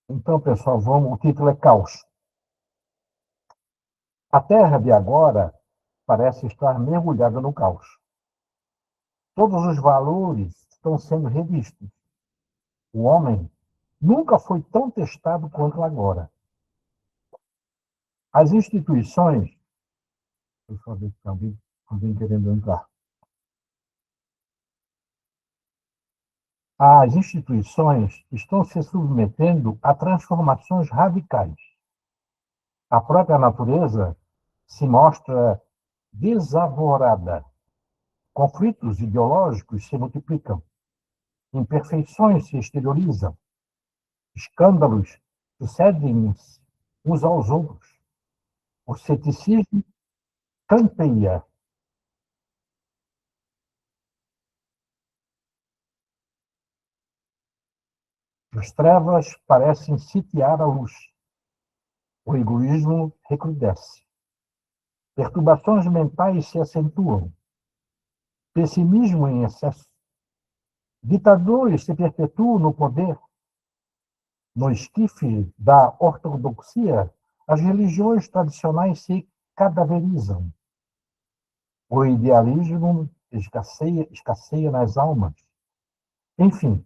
Então, pessoal, o título é Caos. A Terra de agora parece estar mergulhada no caos. Todos os valores estão sendo revistos. O homem nunca foi tão testado quanto agora. As instituições. Deixa eu ver se tem alguém querendo entrar. As instituições estão se submetendo a transformações radicais. A própria natureza se mostra desavorada. Conflitos ideológicos se multiplicam. Imperfeições se exteriorizam. Escândalos sucedem uns aos outros. O ceticismo campeia. As trevas parecem sitiar a luz. O egoísmo recrudesce. Perturbações mentais se acentuam. Pessimismo em excesso. Ditadores se perpetuam no poder. No esquife da ortodoxia, as religiões tradicionais se cadaverizam. O idealismo escasseia nas almas. Enfim,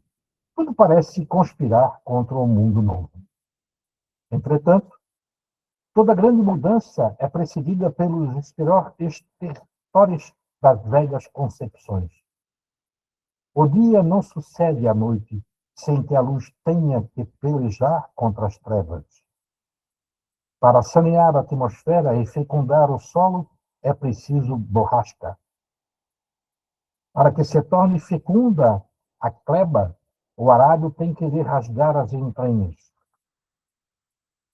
tudo parece conspirar contra o mundo novo. Entretanto, toda grande mudança é precedida pelos estertores das velhas concepções. O dia não sucede à noite sem que a luz tenha que pelejar contra as trevas. Para sanear a atmosfera e fecundar o solo, é preciso borrasca. Para que se torne fecunda a gleba, o arado tem que lhe rasgar as entranhas.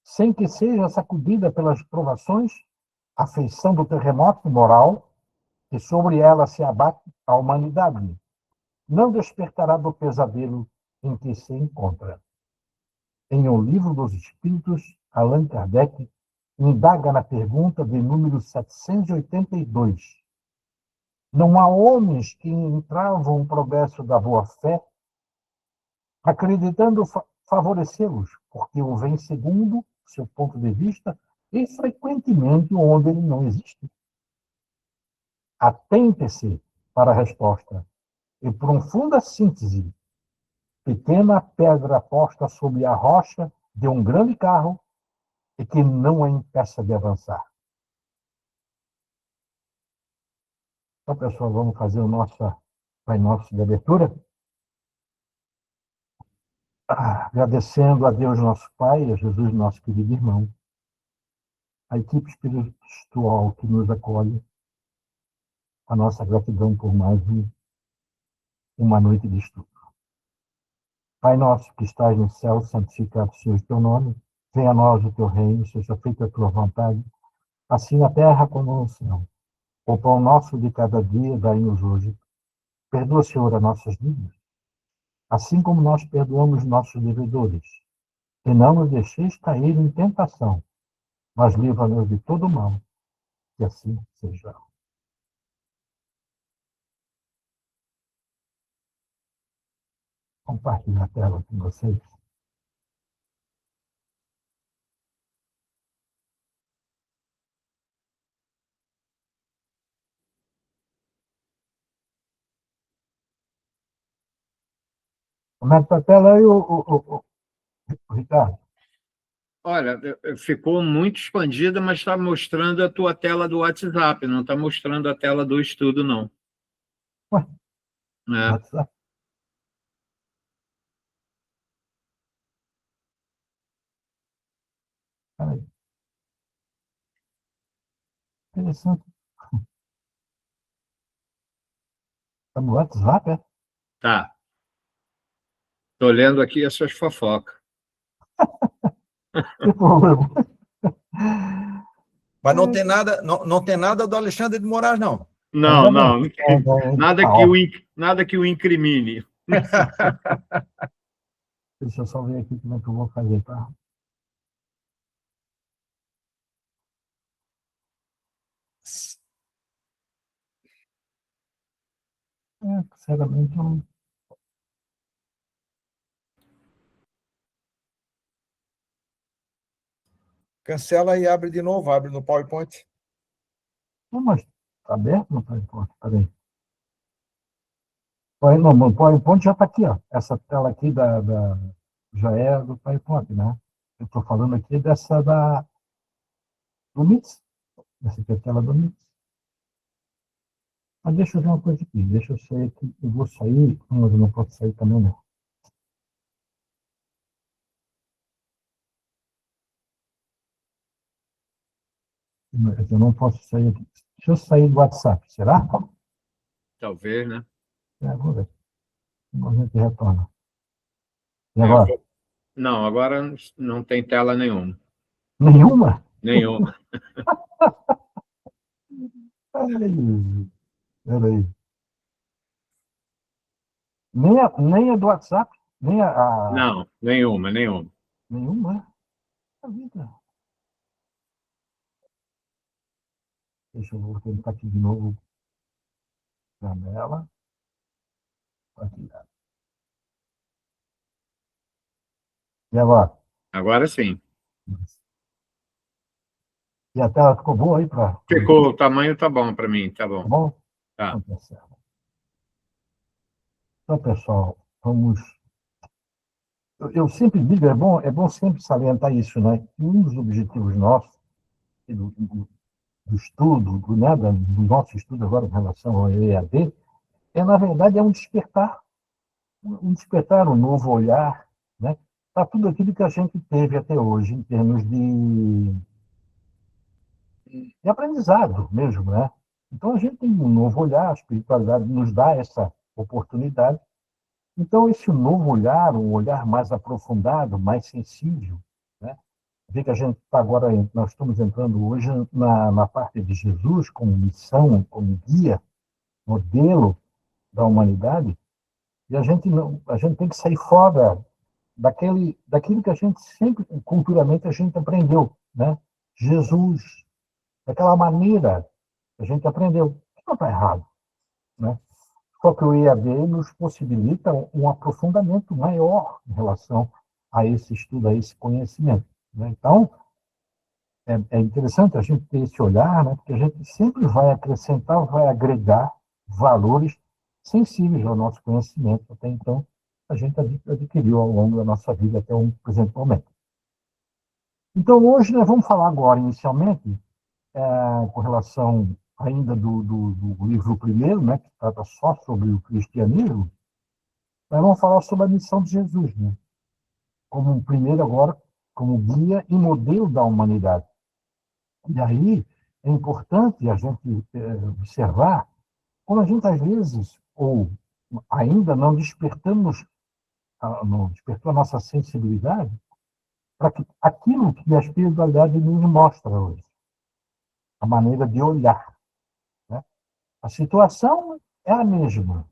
Sem que seja sacudida pelas provações, a feição do terremoto moral, que sobre ela se abate a humanidade, não despertará do pesadelo em que se encontra. Em O Livro dos Espíritos, Allan Kardec indaga na pergunta de número 782. Não há homens que entravam o progresso da boa-fé, acreditando favorecê-los, porque o vem segundo seu ponto de vista e frequentemente onde ele não existe. Atente-se para a resposta e profunda síntese. Pequena pedra posta sobre a rocha de um grande carro e que não a impeça de avançar. Então, pessoal, vamos fazer o nosso Pai Nosso de abertura. Agradecendo a Deus, nosso Pai, a Jesus, nosso querido irmão, a equipe espiritual que nos acolhe, a nossa gratidão por mais uma noite de estudo. Pai nosso que estás no céu, santificado seja o teu nome, venha a nós o teu reino, seja feita a tua vontade, assim na terra como no céu. O pão nosso de cada dia dai-nos hoje. Perdoa, Senhor, as nossas dívidas, assim como nós perdoamos nossos devedores. E não nos deixeis cair em tentação, mas livra-nos de todo mal, que assim seja. Compartilhe a tela com vocês. Como é que está a tela aí, o Ricardo? Olha, ficou muito expandida, mas está mostrando a tua tela do WhatsApp, não está mostrando a tela do estudo, não. Ué, É. WhatsApp? Peraí. Interessante. Está no WhatsApp, é? Tá. Estou lendo aqui as suas fofocas. Que problema. Mas não tem nada, não tem nada do Alexandre de Moraes, não. Não, Ainda não. não. Tá, ó. Nada que o incrimine. Deixa eu só ver aqui como é que eu vou fazer, tá? Sinceramente, eu não. Cancela e abre de novo, abre no PowerPoint. Não, mas está aberto no PowerPoint? Peraí. Não, no PowerPoint já está aqui, ó. Essa tela aqui já é do PowerPoint, né? Eu estou falando aqui do Mix. Essa aqui é a tela do Mix. Mas deixa eu ver uma coisa aqui. Deixa eu sair aqui. Eu vou sair, mas eu não posso sair também, não. Eu não posso sair aqui. Deixa eu sair do WhatsApp, será? Talvez, né? Vou ver. A gente retorna. E agora? Não, agora não tem tela nenhuma. Nenhuma? Nenhuma. Peraí. Nem a do WhatsApp? Nem Não, nenhuma. Nenhuma? A vida. Deixa eu vou tentar aqui de novo. Janela. Aqui. E agora? Agora sim. E a tela ficou boa aí para. Ficou, o tamanho tá bom para mim, tá Tá bom. bom? Tá. Então, tá certo. Então, pessoal, vamos. Eu sempre digo, é bom sempre salientar isso, né? Que um dos objetivos nossos, do estudo, do nosso estudo agora em relação ao EAD, na verdade, é um despertar, um novo olhar, né, para tudo aquilo que a gente teve até hoje, em termos de aprendizado mesmo, né? Então, a gente tem um novo olhar, a espiritualidade nos dá essa oportunidade. Então, esse novo olhar, um olhar mais aprofundado, mais sensível, né? Vê que a gente está agora, nós estamos entrando hoje na parte de Jesus como missão, como guia, modelo da humanidade, e a gente tem que sair fora daquilo que a gente sempre, culturalmente, a gente aprendeu, né? Jesus, daquela maneira que a gente aprendeu, que não está errado, né? Só que o EAD nos possibilita um aprofundamento maior em relação a esse estudo, a esse conhecimento, né? Então, é interessante a gente ter esse olhar, né? Porque a gente sempre vai acrescentar, vai agregar valores sensíveis ao nosso conhecimento. Até então, a gente adquiriu ao longo da nossa vida até um presente momento. Então, hoje nós vamos falar agora, inicialmente, com relação ainda do livro primeiro, né, que trata só sobre o cristianismo, nós vamos falar sobre a missão de Jesus, né, como um primeiro agora, como guia e modelo da humanidade. E aí é importante a gente observar como a gente, às vezes, ou ainda não não despertou a nossa sensibilidade para aquilo que a espiritualidade nos mostra hoje, a maneira de olhar, né? A situação é a mesma,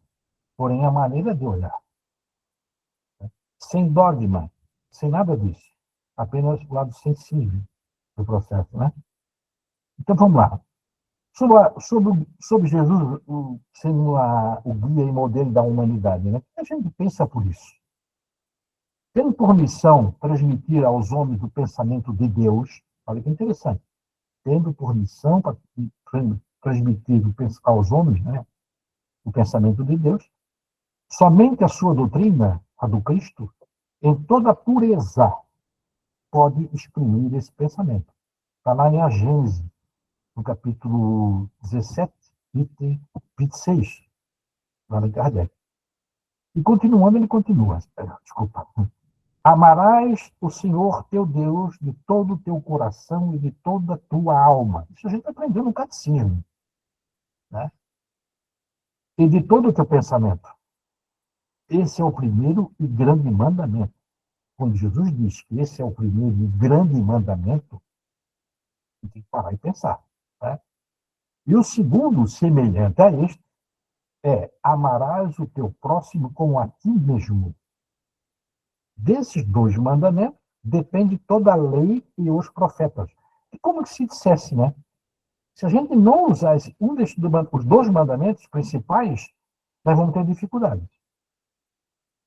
porém a maneira de olhar, né? Sem dogma, sem nada disso, apenas o lado sensível do processo, né? Então vamos lá. Sobre Jesus sendo o guia e modelo da humanidade, né? O que a gente pensa por isso? Tendo por missão transmitir aos homens o pensamento de Deus, olha que interessante, tendo por missão para transmitir aos homens, né, o pensamento de Deus, somente a sua doutrina, a do Cristo, em toda a pureza, pode exprimir esse pensamento. Está lá em Gênesis, no capítulo 17, item 26, lá em Kardec. E continuando, ele continua, desculpa. Amarás o Senhor teu Deus de todo o teu coração e de toda a tua alma. Isso a gente aprendeu no catecismo, né? E de todo o teu pensamento. Esse é o primeiro e grande mandamento. Quando Jesus diz que esse é o primeiro e grande mandamento, você tem que parar e pensar, né? E o segundo, semelhante a este, amarás o teu próximo como a ti mesmo. Desses dois mandamentos depende toda a lei e os profetas. E como que se dissesse, né? Se a gente não usar os dois mandamentos principais, nós vamos ter dificuldades.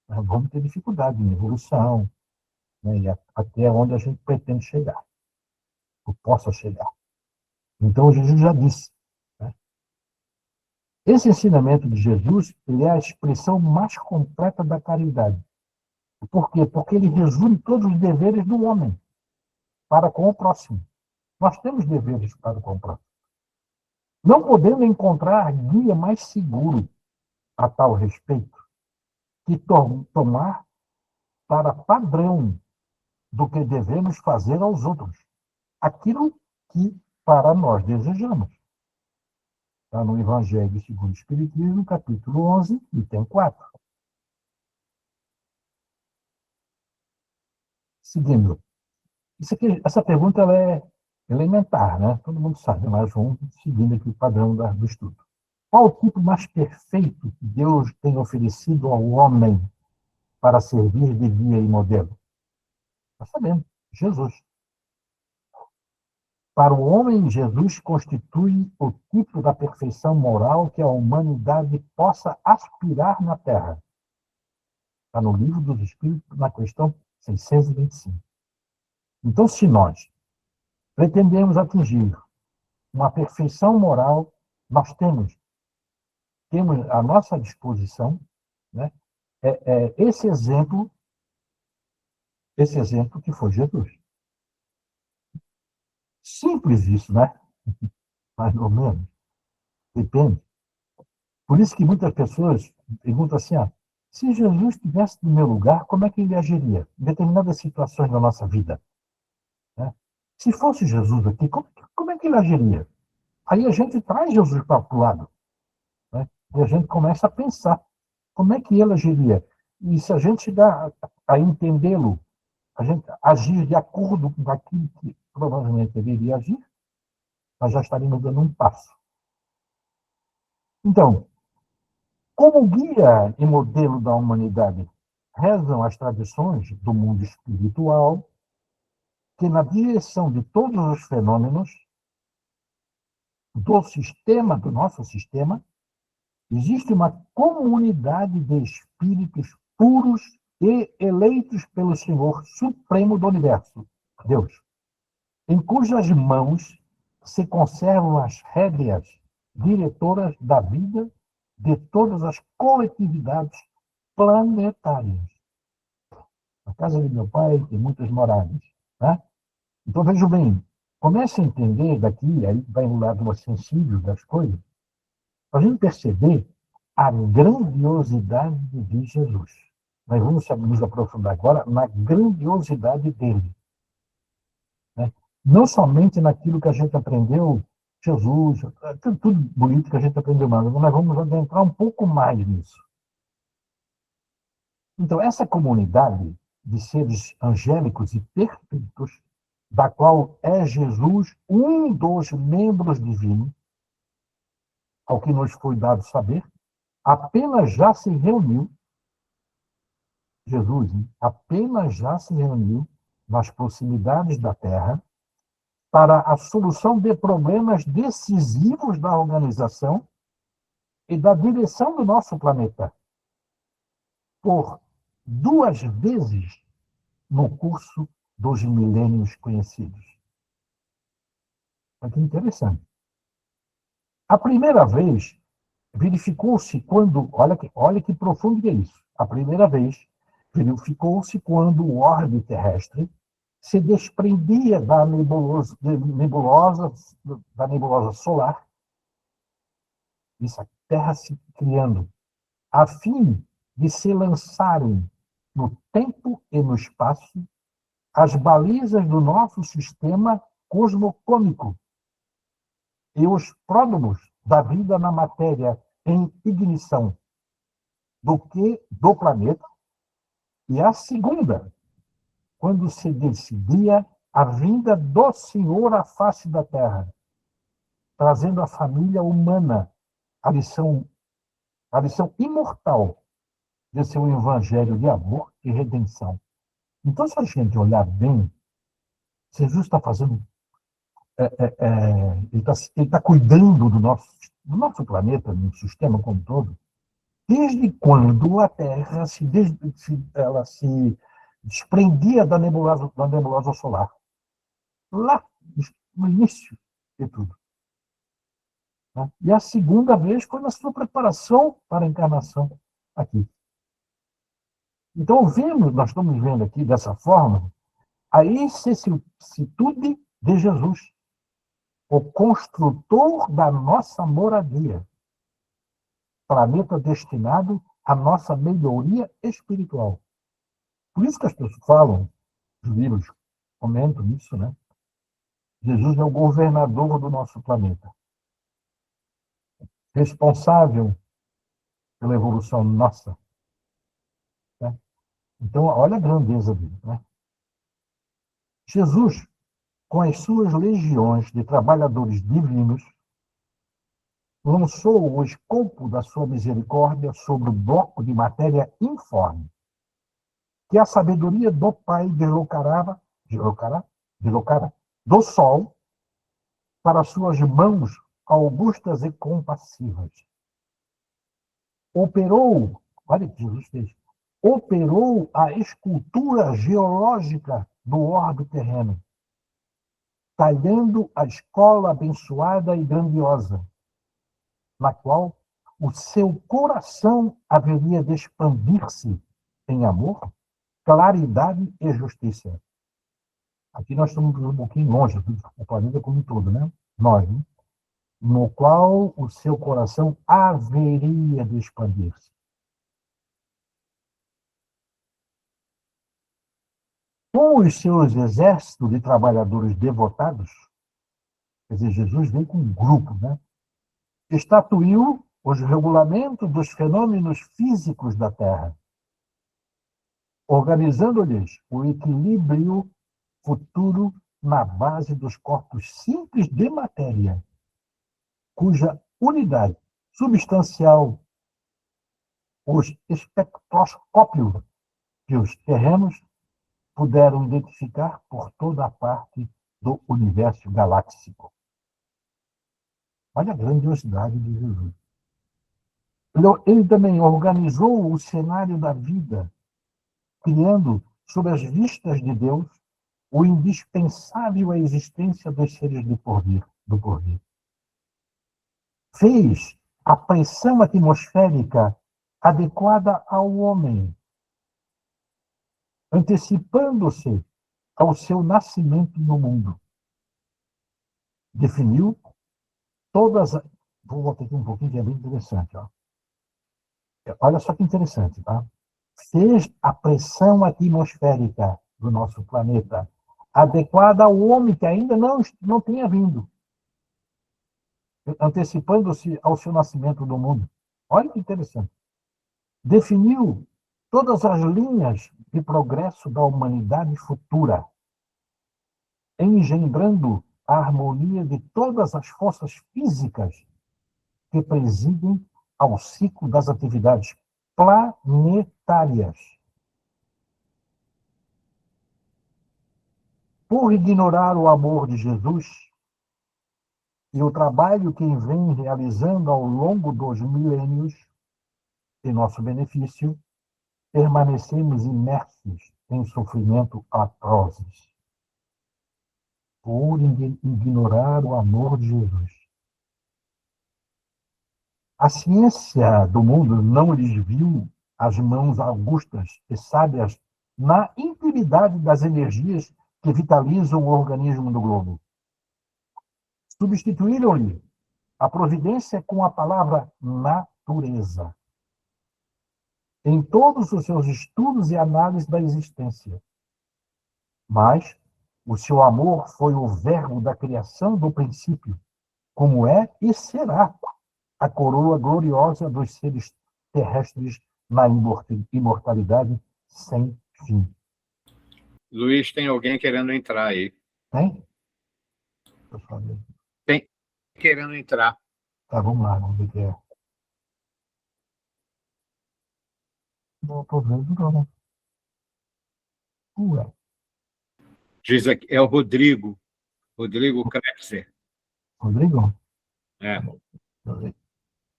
Nós vamos ter dificuldade em evolução, né? E até onde a gente pretende chegar. eu possa chegar. Então, Jesus já disse, né? Esse ensinamento de Jesus, ele é a expressão mais completa da caridade. Por quê? Porque ele resume todos os deveres do homem para com o próximo. Nós temos deveres para com o próximo. Não podemos encontrar guia mais seguro a tal respeito que tomar para padrão do que devemos fazer aos outros aquilo que para nós desejamos. Está no Evangelho segundo o Espiritismo, capítulo 11, item 4. Seguindo. Essa pergunta ela é elementar, né? Todo mundo sabe, mas vamos seguindo aqui o padrão do estudo. Qual o tipo mais perfeito que Deus tem oferecido ao homem para servir de guia e modelo? Nós sabemos, Jesus. Para o homem, Jesus constitui o tipo da perfeição moral que a humanidade possa aspirar na Terra. Está no Livro dos Espíritos, na questão 625. Então, se nós pretendemos atingir uma perfeição moral, nós temos à nossa disposição, né, esse exemplo que foi Jesus. Simples isso, né? Mais ou menos. Depende. Por isso que muitas pessoas perguntam assim, se Jesus estivesse no meu lugar, como é que ele agiria em determinadas situações da nossa vida? Né? Se fosse Jesus aqui, como é que ele agiria? Aí a gente traz Jesus para o lado. Né? E a gente começa a pensar como é que ele agiria. E se a gente dá a entendê-lo, a gente agir de acordo com aquilo que provavelmente ele iria agir, nós já estaríamos dando um passo. Então, como guia e modelo da humanidade, rezam as tradições do mundo espiritual que, na direção de todos os fenômenos do nosso sistema, existe uma comunidade de espíritos puros e eleitos pelo Senhor Supremo do Universo, Deus, em cujas mãos se conservam as rédeas diretoras da vida de todas as coletividades planetárias. Na casa de meu pai tem muitas moradas. Né? Então, veja bem, comece a entender daqui, aí vai no lado mais sensível das coisas, para a gente perceber a grandiosidade de Jesus. Nós vamos nos aprofundar agora na grandiosidade dele. Né? Não somente naquilo que a gente aprendeu, Jesus, tudo bonito que a gente aprendeu, mas nós vamos adentrar um pouco mais nisso. Então, essa comunidade de seres angélicos e perfeitos, da qual é Jesus um dos membros divinos, ao que nos foi dado saber, apenas já se reuniu, Jesus apenas já se reuniu nas proximidades da Terra para a solução de problemas decisivos da organização e da direção do nosso planeta. Por 2 vezes no curso dos milênios conhecidos. Olha que interessante. A primeira vez, verificou-se quando... Olha que profundo que é isso. A primeira vez, verificou-se quando o orbe terrestre se desprendia da nebulosa solar, isso, a Terra se criando, a fim de se lançarem no tempo e no espaço as balizas do nosso sistema cosmocônico e os pródromos da vida na matéria em ignição do planeta, e a segunda, quando se decidia a vinda do Senhor à face da Terra, trazendo à família humana a lição imortal de seu evangelho de amor e redenção. Então, se a gente olhar bem, Jesus está fazendo, ele está cuidando do nosso planeta, do sistema como um todo, desde quando a Terra se desprendia da nebulosa solar. Lá no início de tudo. Né? E a segunda vez foi na sua preparação para a encarnação aqui. Então, nós estamos vendo aqui dessa forma a vicissitude de Jesus, o construtor da nossa moradia, planeta destinado à nossa melhoria espiritual. Por isso que as pessoas falam, os livros comentam isso, né? Jesus é o governador do nosso planeta, responsável pela evolução nossa. Né? Então, olha a grandeza dele. Né? Jesus, com as suas legiões de trabalhadores divinos, lançou o escopo da sua misericórdia sobre o bloco de matéria informe, que a sabedoria do Pai deslocara do Sol para suas mãos augustas e compassivas. Olha o que Jesus fez, operou a escultura geológica do orbe terreno, talhando a escola abençoada e grandiosa, na qual o seu coração haveria de expandir-se em amor, claridade e justiça. Aqui nós estamos um pouquinho longe do planeta como um todo, né? Nós, né? No qual o seu coração haveria de expandir-se. Com os seus exércitos de trabalhadores devotados, quer dizer, Jesus veio com um grupo, né? Estatuiu os regulamentos dos fenômenos físicos da Terra, organizando-lhes o equilíbrio futuro na base dos corpos simples de matéria, cuja unidade substancial, os espectroscópios que os terrenos puderam identificar por toda a parte do universo galáxico. Olha a grandiosidade de Jesus. Ele também organizou o cenário da vida, criando, sob as vistas de Deus, o indispensável à existência dos seres do porvir. Fez a pressão atmosférica adequada ao homem, antecipando-se ao seu nascimento no mundo. Definiu todas as... Vou voltar aqui um pouquinho, que é bem interessante. Ó. Olha só que interessante, tá? Fez a pressão atmosférica do nosso planeta adequada ao homem que ainda não tinha vindo, antecipando-se ao seu nascimento no mundo. Olha que interessante. Definiu todas as linhas de progresso da humanidade futura, engendrando a harmonia de todas as forças físicas que presidem ao ciclo das atividades planetárias. Por ignorar o amor de Jesus e o trabalho que vem realizando ao longo dos milênios, em nosso benefício, permanecemos imersos em sofrimento atrozes. Por ignorar o amor de Jesus. A ciência do mundo não lhes viu as mãos augustas e sábias na intimidade das energias que vitalizam o organismo do globo. Substituíram-lhe a providência com a palavra natureza em todos os seus estudos e análises da existência. Mas o seu amor foi o verbo da criação do princípio, como é e será a coroa gloriosa dos seres terrestres na imortalidade sem fim. Luiz, tem alguém querendo entrar aí. Tem? Tem querendo entrar. Tá, vamos lá, vamos ver o que é. Não estou vendo, não. Ué. Diz aqui, é o Rodrigo Kretzer. Rodrigo? É.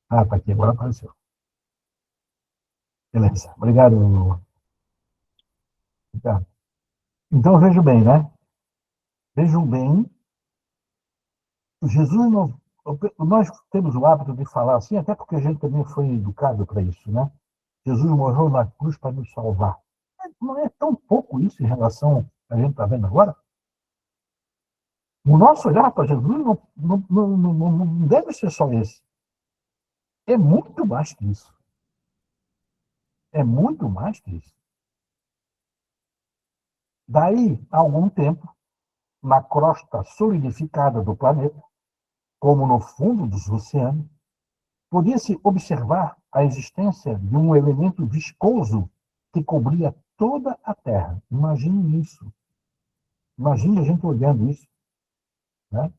Ah, tá aqui, agora apareceu. Beleza, obrigado, Ricardo. Então, vejo bem, né? Vejam bem Jesus não. Nós temos o hábito de falar assim, até porque a gente também foi educado para isso, né? Jesus morreu na cruz para nos salvar. Não é tão pouco isso em relação ao que a gente está vendo agora? O nosso olhar para Jesus não deve ser só esse. É muito mais que isso. É muito mais que isso. Daí, há algum tempo, na crosta solidificada do planeta, como no fundo dos oceanos, podia-se observar a existência de um elemento viscoso que cobria toda a Terra. Imagine isso. Imagine a gente olhando isso, né?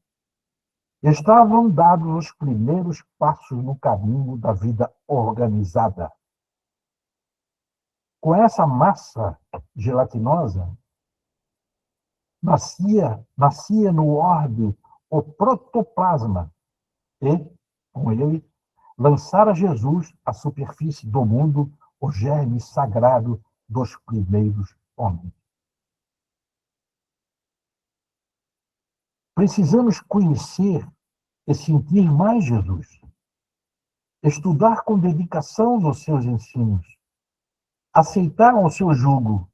Estavam dados os primeiros passos no caminho da vida organizada. Com essa massa gelatinosa, nascia no orbe o protoplasma e, com ele, lançara Jesus à superfície do mundo o germe sagrado dos primeiros homens. Precisamos conhecer e sentir mais Jesus, estudar com dedicação os seus ensinos, aceitar o seu jugo,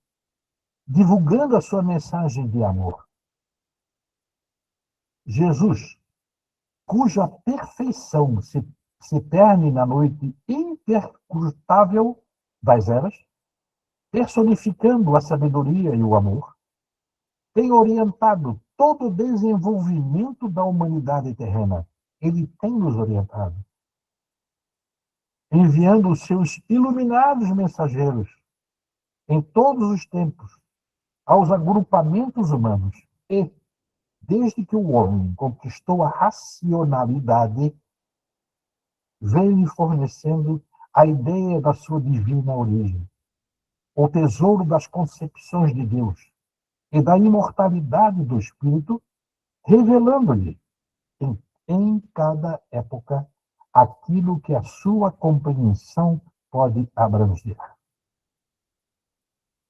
divulgando a sua mensagem de amor. Jesus, cuja perfeição se perne na noite impercrutável das eras, personificando a sabedoria e o amor, tem orientado todo o desenvolvimento da humanidade terrena. Ele tem nos orientado, enviando os seus iluminados mensageiros em todos os tempos aos agrupamentos humanos e, desde que o homem conquistou a racionalidade, vem lhe fornecendo a ideia da sua divina origem, o tesouro das concepções de Deus e da imortalidade do Espírito, revelando-lhe em cada época aquilo que a sua compreensão pode abranger.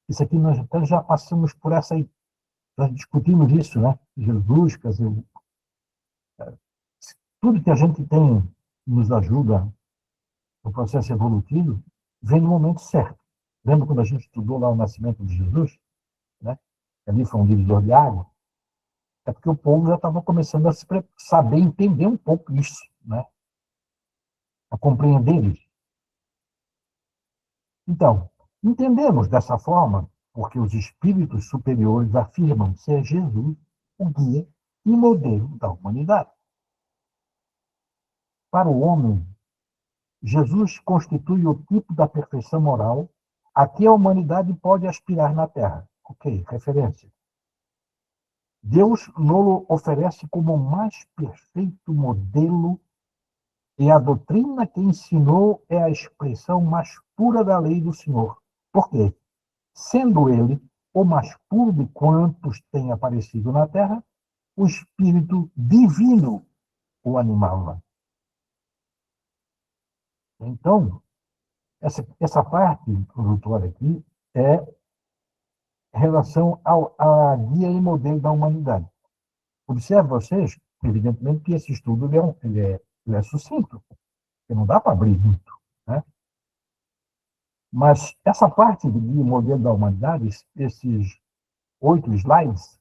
Isso aqui nós até já passamos por essa, nós discutimos isso, né? Jesus, quer dizer, tudo que a gente tem nos ajuda no processo evolutivo vem no momento certo. Lembra quando a gente estudou lá o nascimento de Jesus, né? Ali foi um divisor de água. É porque o povo já estava começando a saber entender um pouco isso, né? A compreender isso. Então, entendemos dessa forma porque os espíritos superiores afirmam ser Jesus o guia e modelo da humanidade. Para o homem, Jesus constitui o tipo da perfeição moral a que a humanidade pode aspirar na Terra. Ok, referência. Deus nos oferece como o mais perfeito modelo e a doutrina que ensinou é a expressão mais pura da lei do Senhor. Por quê? Sendo ele o mais puro de quantos tem aparecido na Terra, o Espírito Divino o animava. Então, essa parte introdutória aqui é em relação à guia e modelo da humanidade. Observe vocês, evidentemente, que esse estudo ele é sucinto, porque não dá para abrir muito, né? Mas essa parte de guia e modelo da humanidade, esses 8 slides,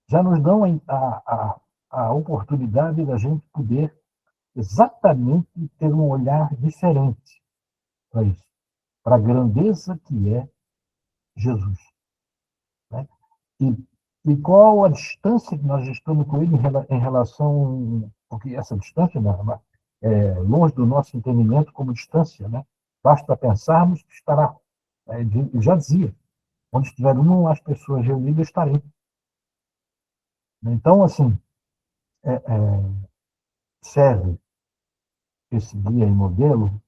já nos dão a oportunidade da gente poder exatamente ter um olhar diferente para isso, para a grandeza que é Jesus, né? E qual a distância que nós estamos com ele em relação, porque essa distância é longe do nosso entendimento como distância, né? Basta pensarmos que estará, eu já dizia, onde estiver as pessoas reunidas, estarei. Então, assim, serve esse guia e modelo,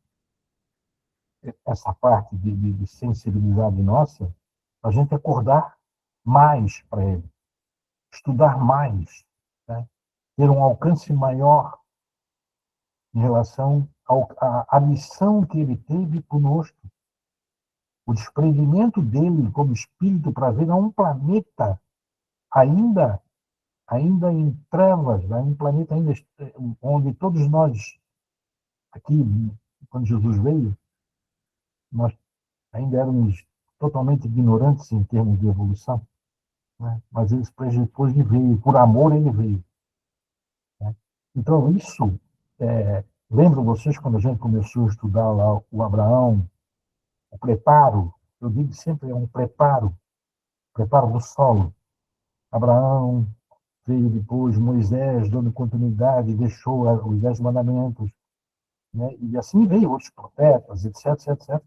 essa parte de sensibilidade nossa, a gente acordar mais para ele, estudar mais, né? Ter um alcance maior em relação à missão que ele teve conosco, o desprendimento dele como espírito para vir a um planeta ainda ainda em trevas, né, em planeta ainda onde todos nós, aqui, quando Jesus veio, nós ainda éramos totalmente ignorantes em termos de evolução, né? Mas depois ele veio, por amor ele veio. Né? Então, isso, lembro vocês quando a gente começou a estudar lá o Abraão, o preparo, eu digo sempre é um preparo do solo. Abraão veio depois, Moisés dando continuidade, deixou os 10 mandamentos, né? E assim veio outros profetas, etc, etc, etc,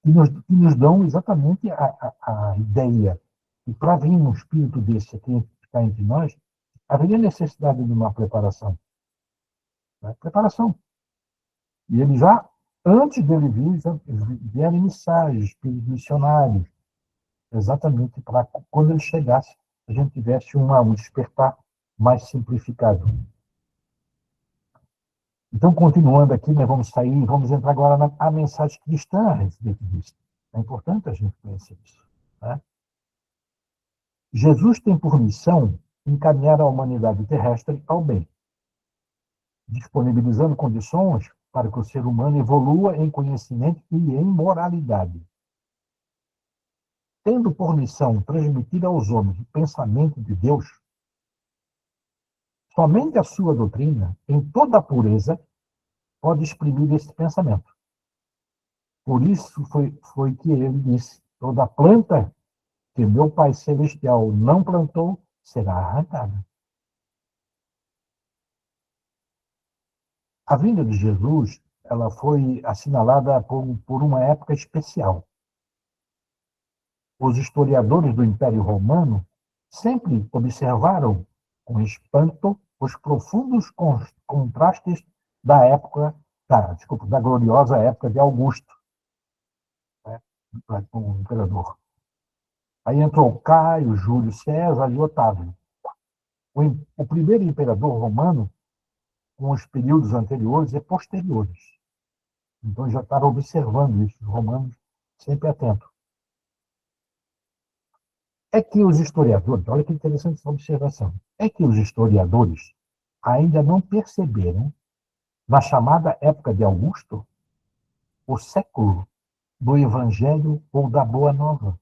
que nos dão exatamente a ideia que para vir um espírito desse aqui ficar entre nós, haveria necessidade de uma preparação. Né? Preparação. E ele já, antes dele vir, já vieram emissários, espíritos missionários, exatamente para quando ele chegasse, a gente tivesse um despertar mais simplificado. Então, continuando aqui, né, vamos sair, vamos entrar agora na mensagem cristã a respeito disso. É importante a gente conhecer isso. Né? Jesus tem por missão encaminhar a humanidade terrestre ao bem, disponibilizando condições para que o ser humano evolua em conhecimento e em moralidade. Tendo por missão transmitir aos homens o pensamento de Deus, somente a sua doutrina, em toda a pureza, pode exprimir esse pensamento. Por isso foi que ele disse: toda planta que meu Pai Celestial não plantou será arrancada. A vinda de Jesus, ela foi assinalada por uma época especial. Os historiadores do Império Romano sempre observaram com espanto os profundos contrastes da época, da gloriosa época de Augusto, né, o imperador. Aí entrou Caio, Júlio César e Otávio. O primeiro imperador romano, com os períodos anteriores e posteriores. Então já estavam observando isso, os romanos sempre atentos. É que os historiadores, olha que interessante essa observação, é que os historiadores ainda não perceberam, na chamada época de Augusto, o século do Evangelho ou da Boa Nova.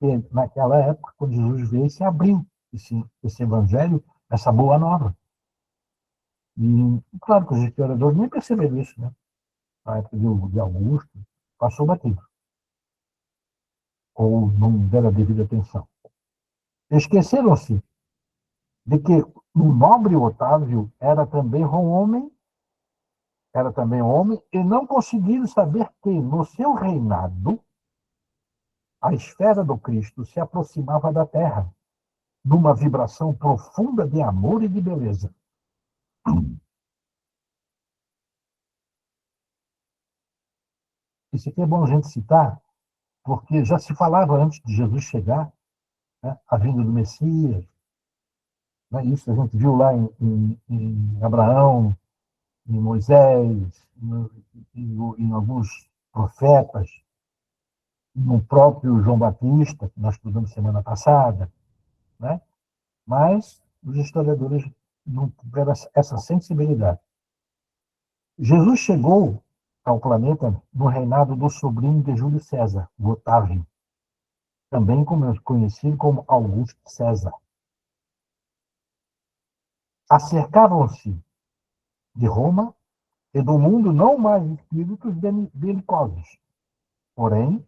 E naquela época, quando Jesus veio, se abriu esse Evangelho, essa Boa Nova. E, claro que os historiadores nem perceberam isso, né? Na época de Augusto, passou batido. Ou não deram a devida atenção. Esqueceram-se de que o nobre Otávio era também homem, e não conseguiram saber que, no seu reinado, a esfera do Cristo se aproximava da Terra, numa vibração profunda de amor e de beleza. Isso aqui é bom a gente citar, porque já se falava antes de Jesus chegar, né, a vinda do Messias. Né, isso a gente viu lá em Abraão, em Moisés, em alguns profetas, no próprio João Batista, que nós estudamos semana passada, né? Mas os historiadores não tiveram essa sensibilidade. Jesus chegou ao planeta no reinado do sobrinho de Júlio César, o Otávio, também conhecido como Augusto César. Acercavam-se de Roma e do mundo não mais espíritos belicosos, porém,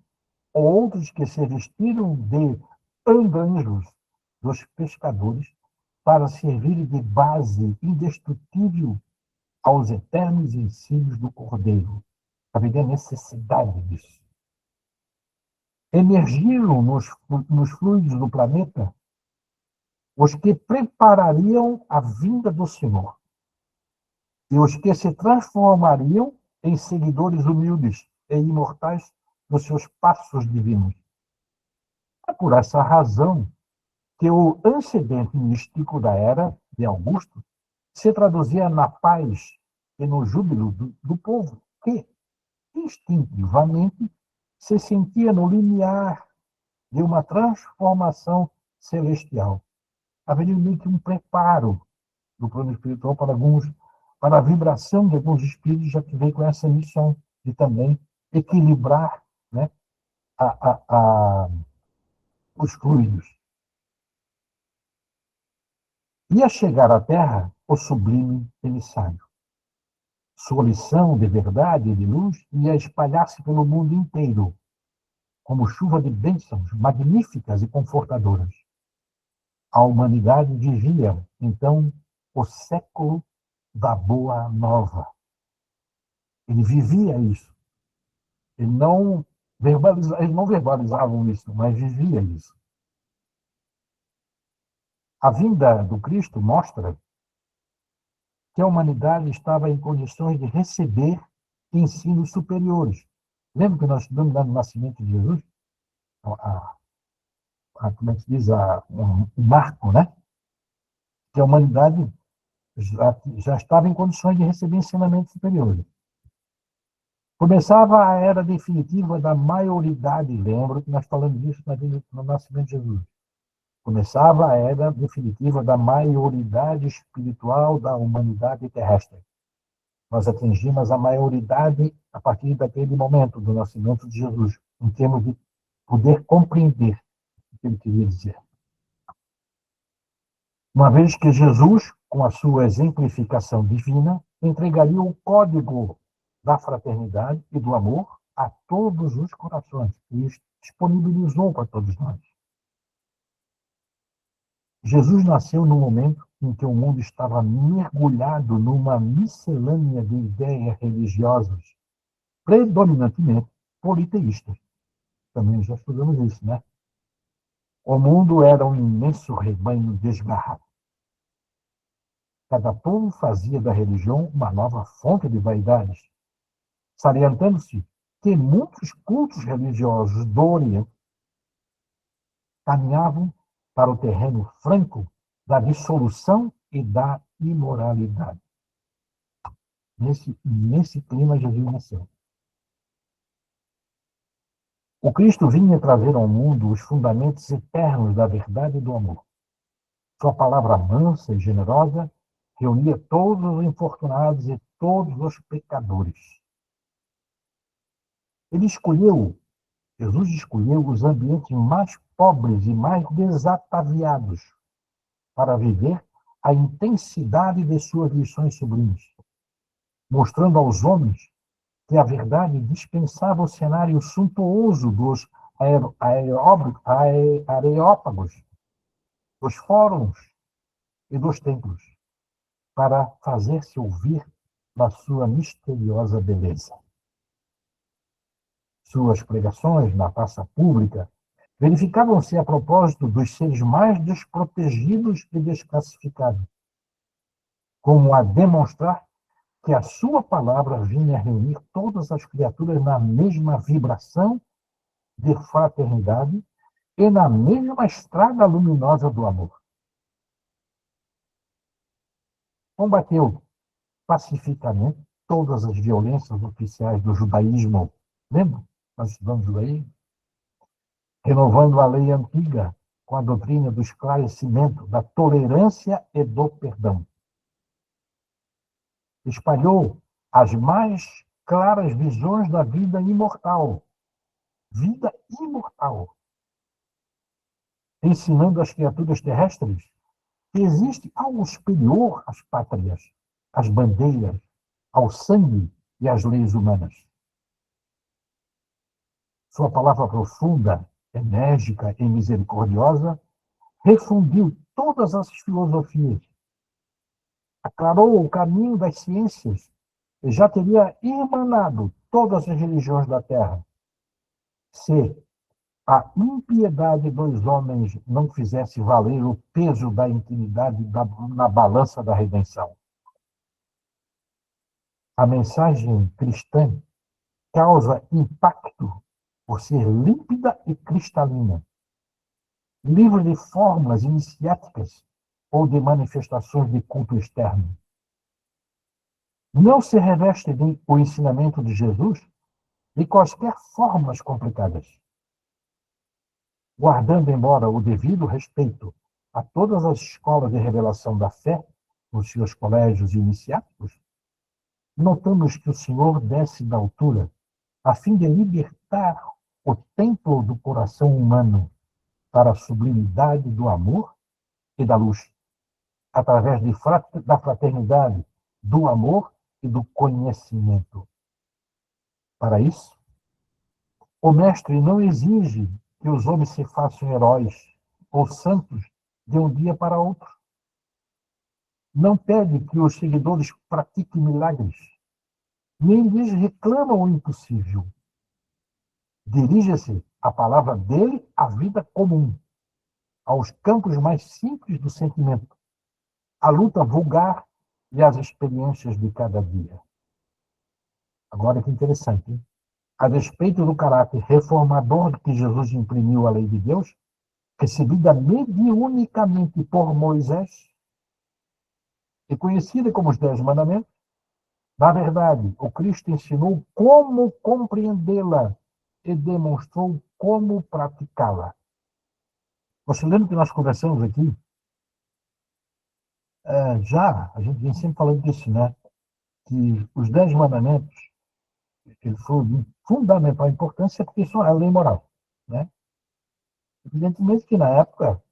outros que se vestiram de andanjos dos pescadores para servir de base indestrutível aos eternos ensinos do Cordeiro. Havia necessidade disso. Emergiram nos fluidos do planeta os que preparariam a vinda do Senhor e os que se transformariam em seguidores humildes e imortais dos seus passos divinos. É por essa razão que o antecedente místico da era de Augusto se traduzia na paz e no júbilo do povo, que, instintivamente, se sentia no limiar de uma transformação celestial. haveria meio que um preparo do plano espiritual para a vibração de alguns espíritos, já que veio com essa missão de também equilibrar, né, os fluidos. Ia chegar à Terra o sublime emissário. Sua lição de verdade e de luz ia espalhar-se pelo mundo inteiro, como chuva de bênçãos magníficas e confortadoras. A humanidade vivia, então, o século da Boa Nova. Ele vivia isso. Eles não verbalizavam isso, mas vivia isso. A vinda do Cristo mostra que a humanidade estava em condições de receber ensinos superiores. Lembra que nós estudamos lá no nascimento de Jesus? Como é que se diz? O marco, né? Que a humanidade já estava em condições de receber ensinamentos superiores. Começava a era definitiva da maioridade. Lembra que nós falamos disso no nascimento de Jesus. Começava a era definitiva da maioridade espiritual da humanidade terrestre. Nós atingimos a maioridade a partir daquele momento do nascimento de Jesus, em termos de poder compreender o que ele queria dizer. Uma vez que Jesus, com a sua exemplificação divina, entregaria o código da fraternidade e do amor a todos os corações, e disponibilizou para todos nós. Jesus nasceu no momento em que o mundo estava mergulhado numa miscelânea de ideias religiosas, predominantemente politeístas. Também já estudamos isso, né? O mundo era um imenso rebanho desgarrado. Cada povo fazia da religião uma nova fonte de vaidades, salientando-se que muitos cultos religiosos do Oriente caminhavam para o terreno franco da dissolução e da imoralidade. Nesse clima, Jesus nasceu. O Cristo vinha trazer ao mundo os fundamentos eternos da verdade e do amor. Sua palavra mansa e generosa reunia todos os infortunados e todos os pecadores. Jesus escolheu os ambientes mais pobres e mais desataviados para viver a intensidade de suas lições sublimes, mostrando aos homens que a verdade dispensava o cenário suntuoso dos areópagos, dos fóruns e dos templos, para fazer-se ouvir da sua misteriosa beleza. Suas pregações na praça pública verificavam-se a propósito dos seres mais desprotegidos e desclassificados, como a demonstrar que a sua palavra vinha reunir todas as criaturas na mesma vibração de fraternidade e na mesma estrada luminosa do amor. Combateu pacificamente todas as violências oficiais do judaísmo. Lembra? Nós estudamos judaísmo. Renovando a lei antiga com a doutrina do esclarecimento, da tolerância e do perdão. Espalhou as mais claras visões da vida imortal. Vida imortal. Ensinando às criaturas terrestres que existe algo superior às pátrias, às bandeiras, ao sangue e às leis humanas. Sua palavra profunda, enérgica e misericordiosa refundiu todas as filosofias, aclarou o caminho das ciências e já teria emanado todas as religiões da terra, se a impiedade dos homens não fizesse valer o peso da intimidade na balança da redenção. A mensagem cristã causa impacto por ser límpida e cristalina, livre de fórmulas iniciáticas ou de manifestações de culto externo. Não se reveste o ensinamento de Jesus de quaisquer fórmulas complicadas, guardando, embora o devido respeito a todas as escolas de revelação da fé, nos seus colégios iniciáticos, notamos que o Senhor desce da altura a fim de libertar o templo do coração humano para a sublimidade do amor e da luz, através da fraternidade, do amor e do conhecimento. Para isso, o Mestre não exige que os homens se façam heróis ou santos de um dia para outro. Não pede que os seguidores pratiquem milagres, nem lhes reclama o impossível. Dirige-se a palavra dele à vida comum, aos campos mais simples do sentimento, à luta vulgar e às experiências de cada dia. Agora que interessante, hein? A despeito do caráter reformador que Jesus imprimiu à lei de Deus, recebida mediunicamente por Moisés e conhecida como os 10 mandamentos, na verdade, o Cristo ensinou como compreendê-la e demonstrou como praticá-la. Você lembra que nós conversamos aqui? A gente vem sempre falando disso, né? Que os 10 mandamentos, eles foram de fundamental importância porque são a lei moral, né? Evidentemente que na época,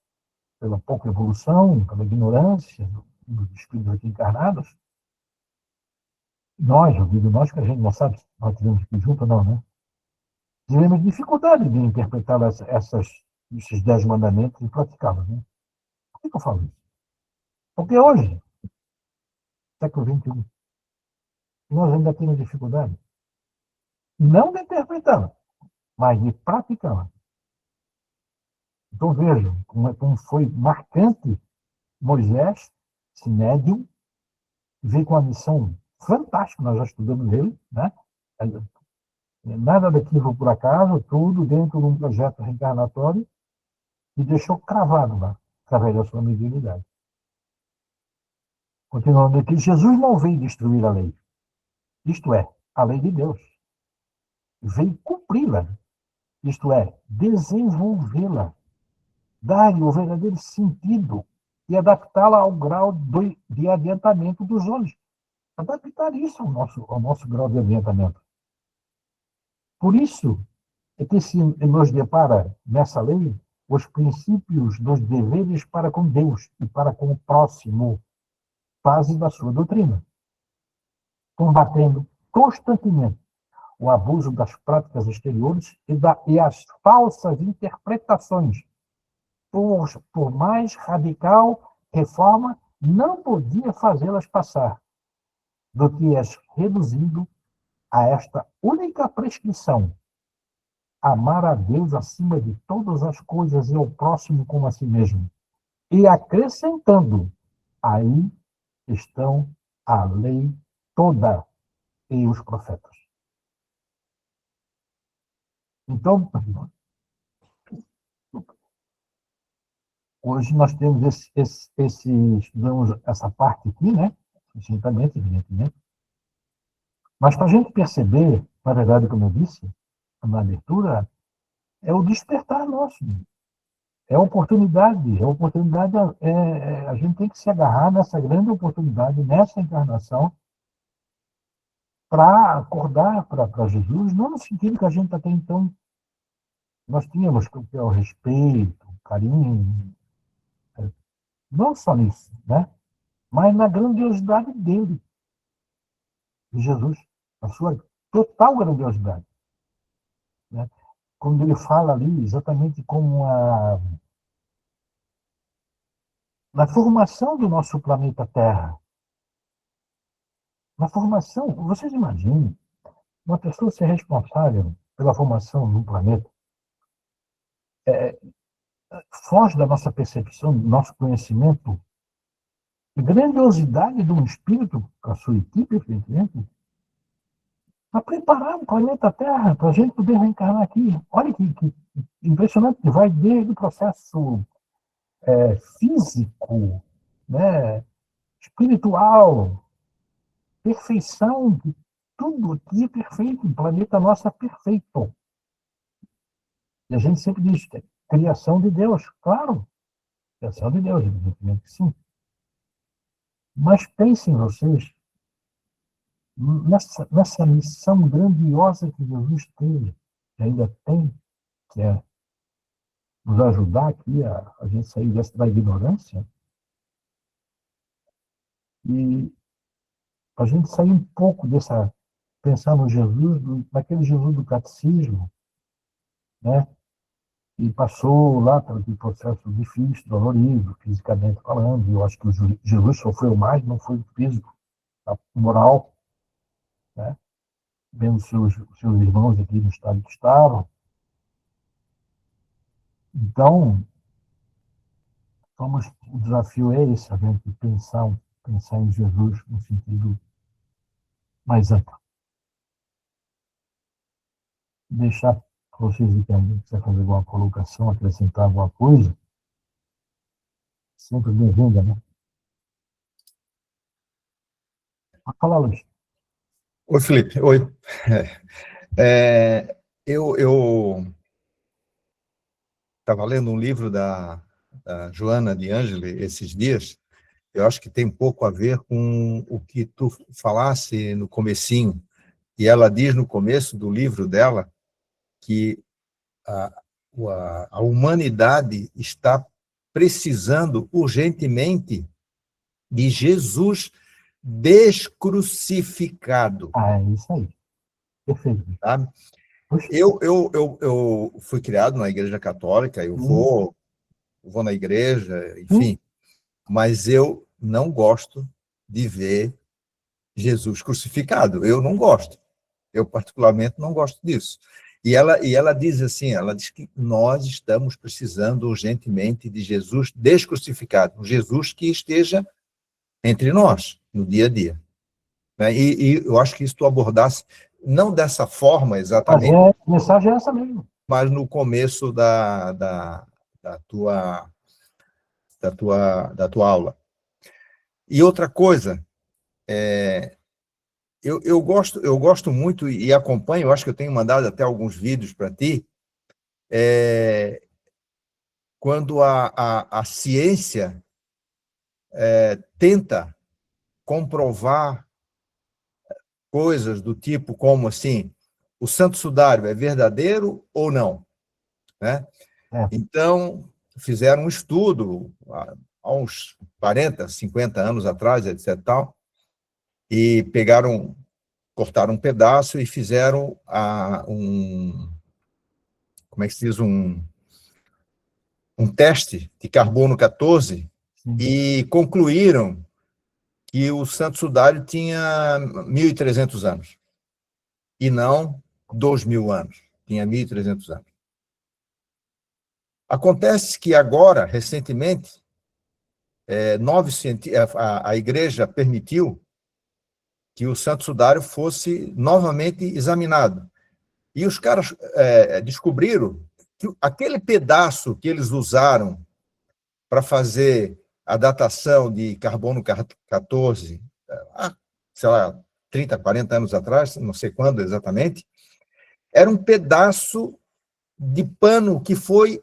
pela pouca evolução, pela ignorância dos espíritos aqui encarnados, eu digo nós, que a gente não sabe se nós tivemos aqui junto ou não, né? Tivemos dificuldade de interpretar esses 10 mandamentos e praticá-los, né? Por que eu falo isso? Porque hoje, século XXI, nós ainda temos dificuldade, não de interpretá-la, mas de praticá-la. Então vejam como foi marcante Moisés, esse médium, veio com uma missão fantástica, nós já estudamos ele, né? Nada daquilo por acaso, tudo dentro de um projeto reencarnatório, e deixou cravado lá, através da sua mediunidade. Continuando aqui, Jesus não veio destruir a lei, isto é, a lei de Deus. Veio cumpri-la, isto é, desenvolvê-la, dar-lhe o verdadeiro sentido e adaptá-la ao grau de adiantamento dos homens. Adaptar isso ao nosso grau de adiantamento. Por isso é que se nos depara nessa lei os princípios dos deveres para com Deus e para com o próximo, fase da sua doutrina, combatendo constantemente o abuso das práticas exteriores e as falsas interpretações. Por mais radical reforma, não podia fazê-las passar do que és reduzindo a esta única prescrição: amar a Deus acima de todas as coisas e ao próximo como a si mesmo. E acrescentando, aí estão a lei toda e os profetas. Então, hoje nós temos estudamos essa parte aqui, né? Sucintamente, evidentemente. Mas para a gente perceber, na verdade, como eu disse, na abertura, é o despertar nosso. É a oportunidade. A gente tem que se agarrar nessa grande oportunidade, nessa encarnação, para acordar para Jesus, não no sentido que a gente até então nós tínhamos, que é o respeito, o carinho, não só nisso, né? Mas na grandiosidade dele, de Jesus, a sua total grandiosidade, né? Quando ele fala ali exatamente como na formação do nosso planeta Terra. Na formação, vocês imaginem, uma pessoa ser responsável pela formação de um planeta, foge da nossa percepção, do nosso conhecimento, a grandiosidade de um espírito, com a sua equipe, evidentemente, para preparar o planeta Terra, para a gente poder reencarnar aqui. Olha que impressionante, que vai desde o processo físico, né, espiritual, perfeição, tudo aqui é perfeito, o planeta nosso é perfeito. E a gente sempre diz, criação de Deus, claro. Criação de Deus, evidentemente que sim. Mas pensem vocês nessa missão grandiosa que Jesus teve, que ainda tem, que é nos ajudar aqui a gente sair da ignorância e a gente sair um pouco dessa, pensar no Jesus, naquele Jesus do catecismo, né? E passou lá por aquele processo difícil, dolorido, fisicamente falando, e eu acho que o Jesus sofreu mais, não foi o físico, a moral, né? Vendo seus irmãos aqui no estado que estavam. Então, o desafio é esse, a gente pensar em Jesus no sentido mais amplo. Deixar vocês entenderem, quiser fazer alguma colocação, acrescentar alguma coisa, sempre bem-vinda, né? Pode falar, Luiz. Oi, Felipe. Oi. Eu estava lendo um livro da Joana de Ângeli esses dias. Eu acho que tem um pouco a ver com o que tu falasse no comecinho. E ela diz no começo do livro dela que a humanidade está precisando urgentemente de Jesus descrucificado. É isso aí. Perfeito. Sabe? Eu fui criado na Igreja Católica, eu vou na igreja, enfim, mas eu não gosto de ver Jesus crucificado. Eu não gosto. Eu, particularmente, não gosto disso. E ela diz assim, ela diz que nós estamos precisando urgentemente de Jesus descrucificado, um Jesus que esteja entre nós, no dia a dia. Né? E eu acho que isso tu abordasse, não dessa forma exatamente, Mas a mensagem é essa mesmo. mas no começo da tua aula. E outra coisa, eu gosto muito e acompanho, eu acho que eu tenho mandado até alguns vídeos para ti, quando a ciência tenta comprovar coisas do tipo como assim, o Santo Sudário é verdadeiro ou não, né? Então, fizeram um estudo há uns 40, 50 anos atrás, etc. Tal, e cortaram um pedaço e fizeram como é que se diz, um teste de carbono 14 e concluíram que o Santo Sudário tinha 1.300 anos e não 2.000 anos, tinha 1.300 anos. Acontece que agora, recentemente, a Igreja permitiu que o Santo Sudário fosse novamente examinado. E os caras descobriram que aquele pedaço que eles usaram para fazer a datação de carbono 14, sei lá, 30, 40 anos atrás, não sei quando exatamente, era um pedaço de pano que foi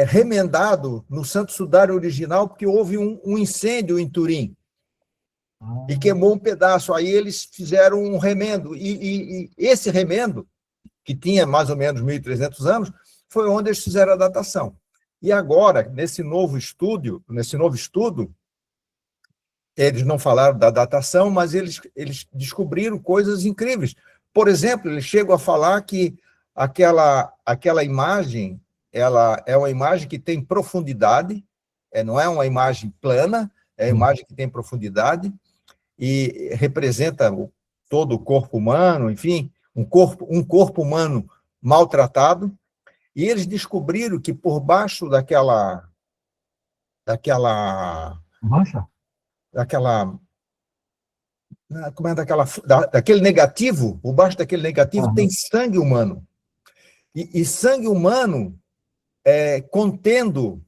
remendado no Santo Sudário original, porque houve um incêndio em Turim e queimou um pedaço. Aí eles fizeram um remendo, e esse remendo, que tinha mais ou menos 1.300 anos, foi onde eles fizeram a datação. E agora, nesse novo estudo, eles não falaram da datação, mas eles descobriram coisas incríveis. Por exemplo, eles chegam a falar que aquela imagem, ela é uma imagem que tem profundidade, não é uma imagem plana, é uma imagem que tem profundidade e representa todo o corpo humano, enfim, um corpo humano maltratado, e eles descobriram que por baixo daquela mancha, como é daquele negativo, por baixo daquele negativo tem sangue humano. E sangue humano contendo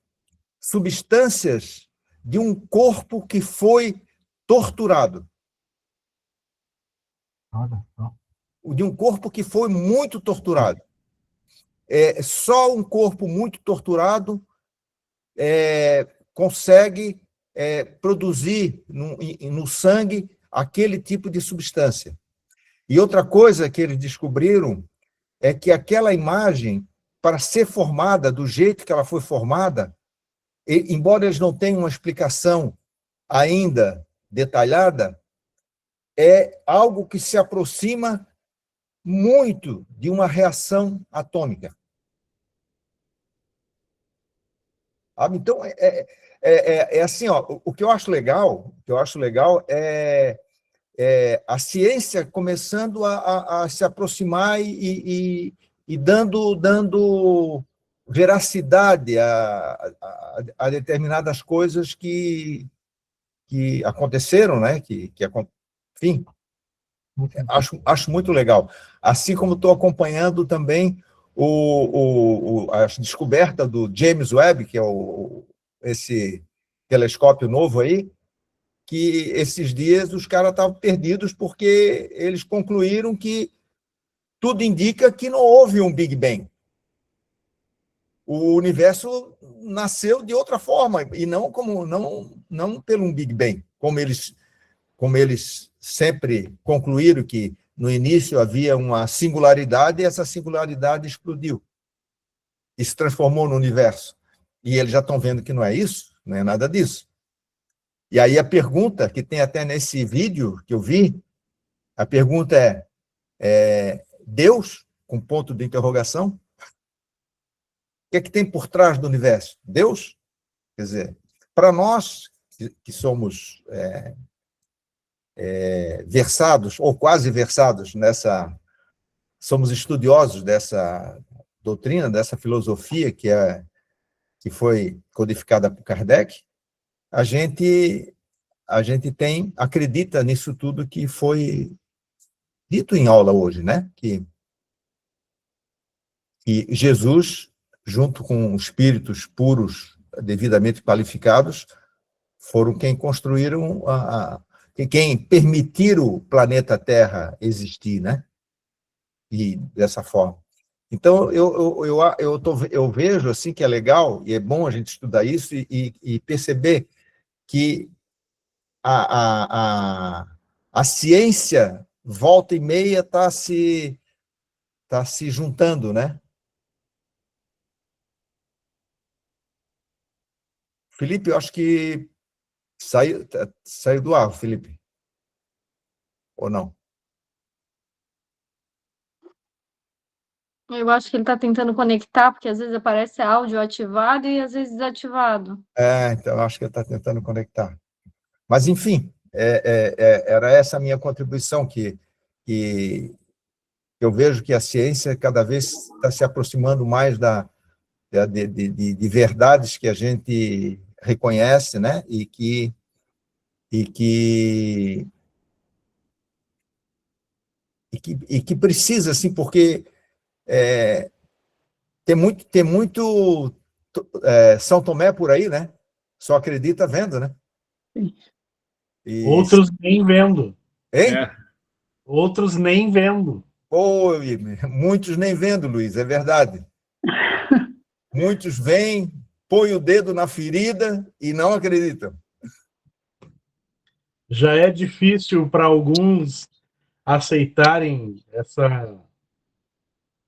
substâncias de um corpo que foi torturado. De um corpo que foi muito torturado. Só um corpo muito torturado consegue produzir no sangue aquele tipo de substância. E outra coisa que eles descobriram é que aquela imagem, para ser formada do jeito que ela foi formada, embora eles não tenham uma explicação ainda detalhada, é algo que se aproxima muito de uma reação atômica. Então, assim, ó, o que eu acho legal, é a ciência começando a se aproximar e dando veracidade a determinadas coisas que aconteceram, né? Enfim, acho muito legal. Assim como estou acompanhando também a descoberta do James Webb, que é esse telescópio novo aí, que esses dias os caras estavam perdidos porque eles concluíram que tudo indica que não houve um Big Bang. O universo nasceu de outra forma, e não pelo um Big Bang, como eles sempre concluíram que no início havia uma singularidade e essa singularidade explodiu e se transformou no universo. E eles já estão vendo que não é isso, não é nada disso. E aí a pergunta, que tem até nesse vídeo que eu vi, a pergunta é Deus, com ponto de interrogação? O que é que tem por trás do universo? Deus? Quer dizer, para nós que somos versados, ou quase versados somos estudiosos dessa doutrina, dessa filosofia que foi codificada por Kardec, a gente acredita nisso tudo que foi dito em aula hoje, né? Que Jesus, junto com espíritos puros, devidamente qualificados, foram quem construíram, quem permitiram o planeta Terra existir, né? E dessa forma. Então, eu vejo assim que é legal, e é bom a gente estudar isso e perceber que a ciência, volta e meia, está se juntando, né? Felipe, eu acho que saiu do ar, Felipe. Ou não? Eu acho que ele está tentando conectar, porque às vezes aparece áudio ativado e às vezes desativado. Então eu acho que ele está tentando conectar. Mas, enfim, era essa a minha contribuição, que eu vejo que a ciência cada vez está se aproximando mais de verdades que a gente reconhece, né? E que precisa, assim, porque tem muito São Tomé por aí, né? Só acredita vendo, né? Outros nem vendo. Hein? Outros nem vendo. Muitos nem vendo, Luiz, é verdade. Muitos vêm, põem o dedo na ferida e não acreditam. Já é difícil para alguns aceitarem essa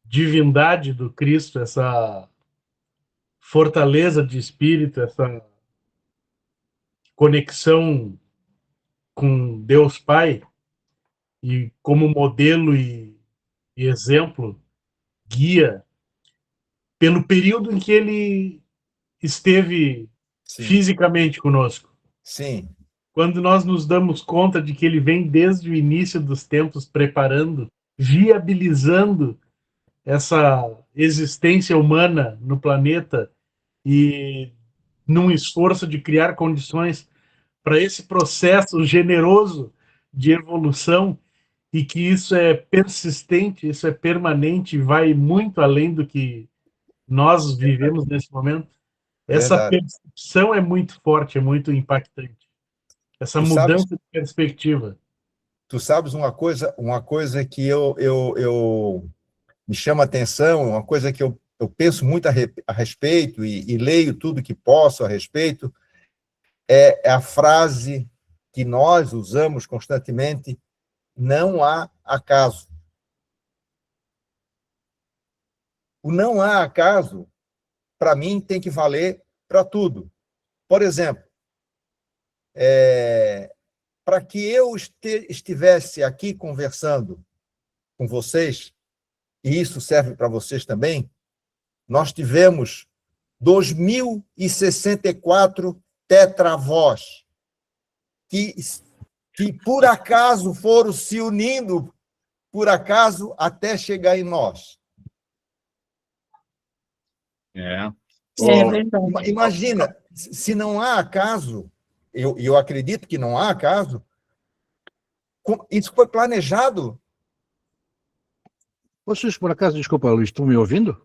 divindade do Cristo, essa fortaleza de espírito, essa conexão com Deus Pai, e como modelo e exemplo, guia, pelo período em que ele esteve fisicamente conosco. Sim. Quando nós nos damos conta de que ele vem desde o início dos tempos preparando, viabilizando essa existência humana no planeta e num esforço de criar condições para esse processo generoso de evolução, e que isso é persistente, isso é permanente, vai muito além do que nós vivemos nesse momento. Essa percepção é muito forte, é muito impactante. Essa mudança de perspectiva. Tu sabes uma coisa que eu me chama a atenção, uma coisa que eu eu penso muito a respeito e leio tudo que posso a respeito, é a frase que nós usamos constantemente: não há acaso. O não há acaso, para mim, tem que valer para tudo. Por exemplo, para que eu estivesse aqui conversando com vocês, e isso serve para vocês também, nós tivemos 2064 tetravós, que por acaso foram se unindo, por acaso, até chegar em nós. É. verdade. Imagina, se não há acaso, eu acredito que não há acaso, isso foi planejado. Vocês, por acaso, desculpa, Luiz, estão me ouvindo?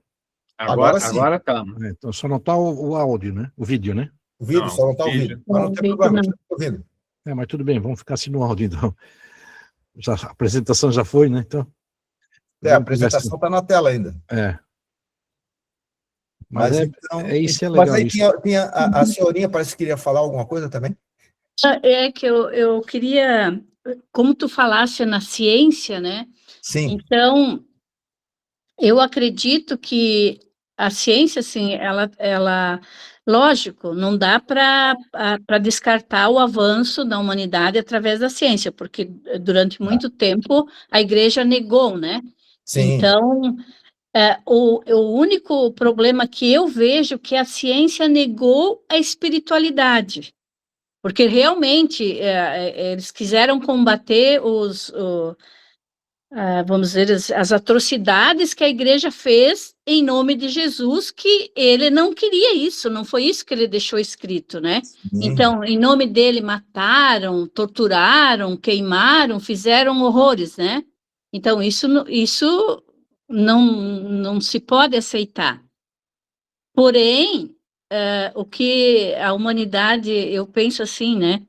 Agora sim. Agora estamos. Então, só não está o áudio, né? O vídeo, né? O vídeo Não, só não está vídeo. ouvindo. Mas não tem problema, estou ouvindo. Mas tudo bem, vamos ficar assim no áudio, então. A apresentação já foi, né? Então, A apresentação está na tela ainda. Mas então, isso é legal. Mas aí tinha a senhorinha, parece que queria falar alguma coisa também. É que eu queria, como tu falaste na ciência, né? Sim. Então, eu acredito que a ciência, assim, ela lógico, não dá para descartar o avanço da humanidade através da ciência, porque durante muito tempo a igreja negou, né? Sim. Então, o único problema que eu vejo é que a ciência negou a espiritualidade, porque realmente eles quiseram combater vamos dizer, as atrocidades que a igreja fez em nome de Jesus, que ele não queria isso, não foi isso que ele deixou escrito, né? Então, em nome dele, mataram, torturaram, queimaram, fizeram horrores, né? Então, isso não se pode aceitar. Porém, o que a humanidade, eu penso assim, né?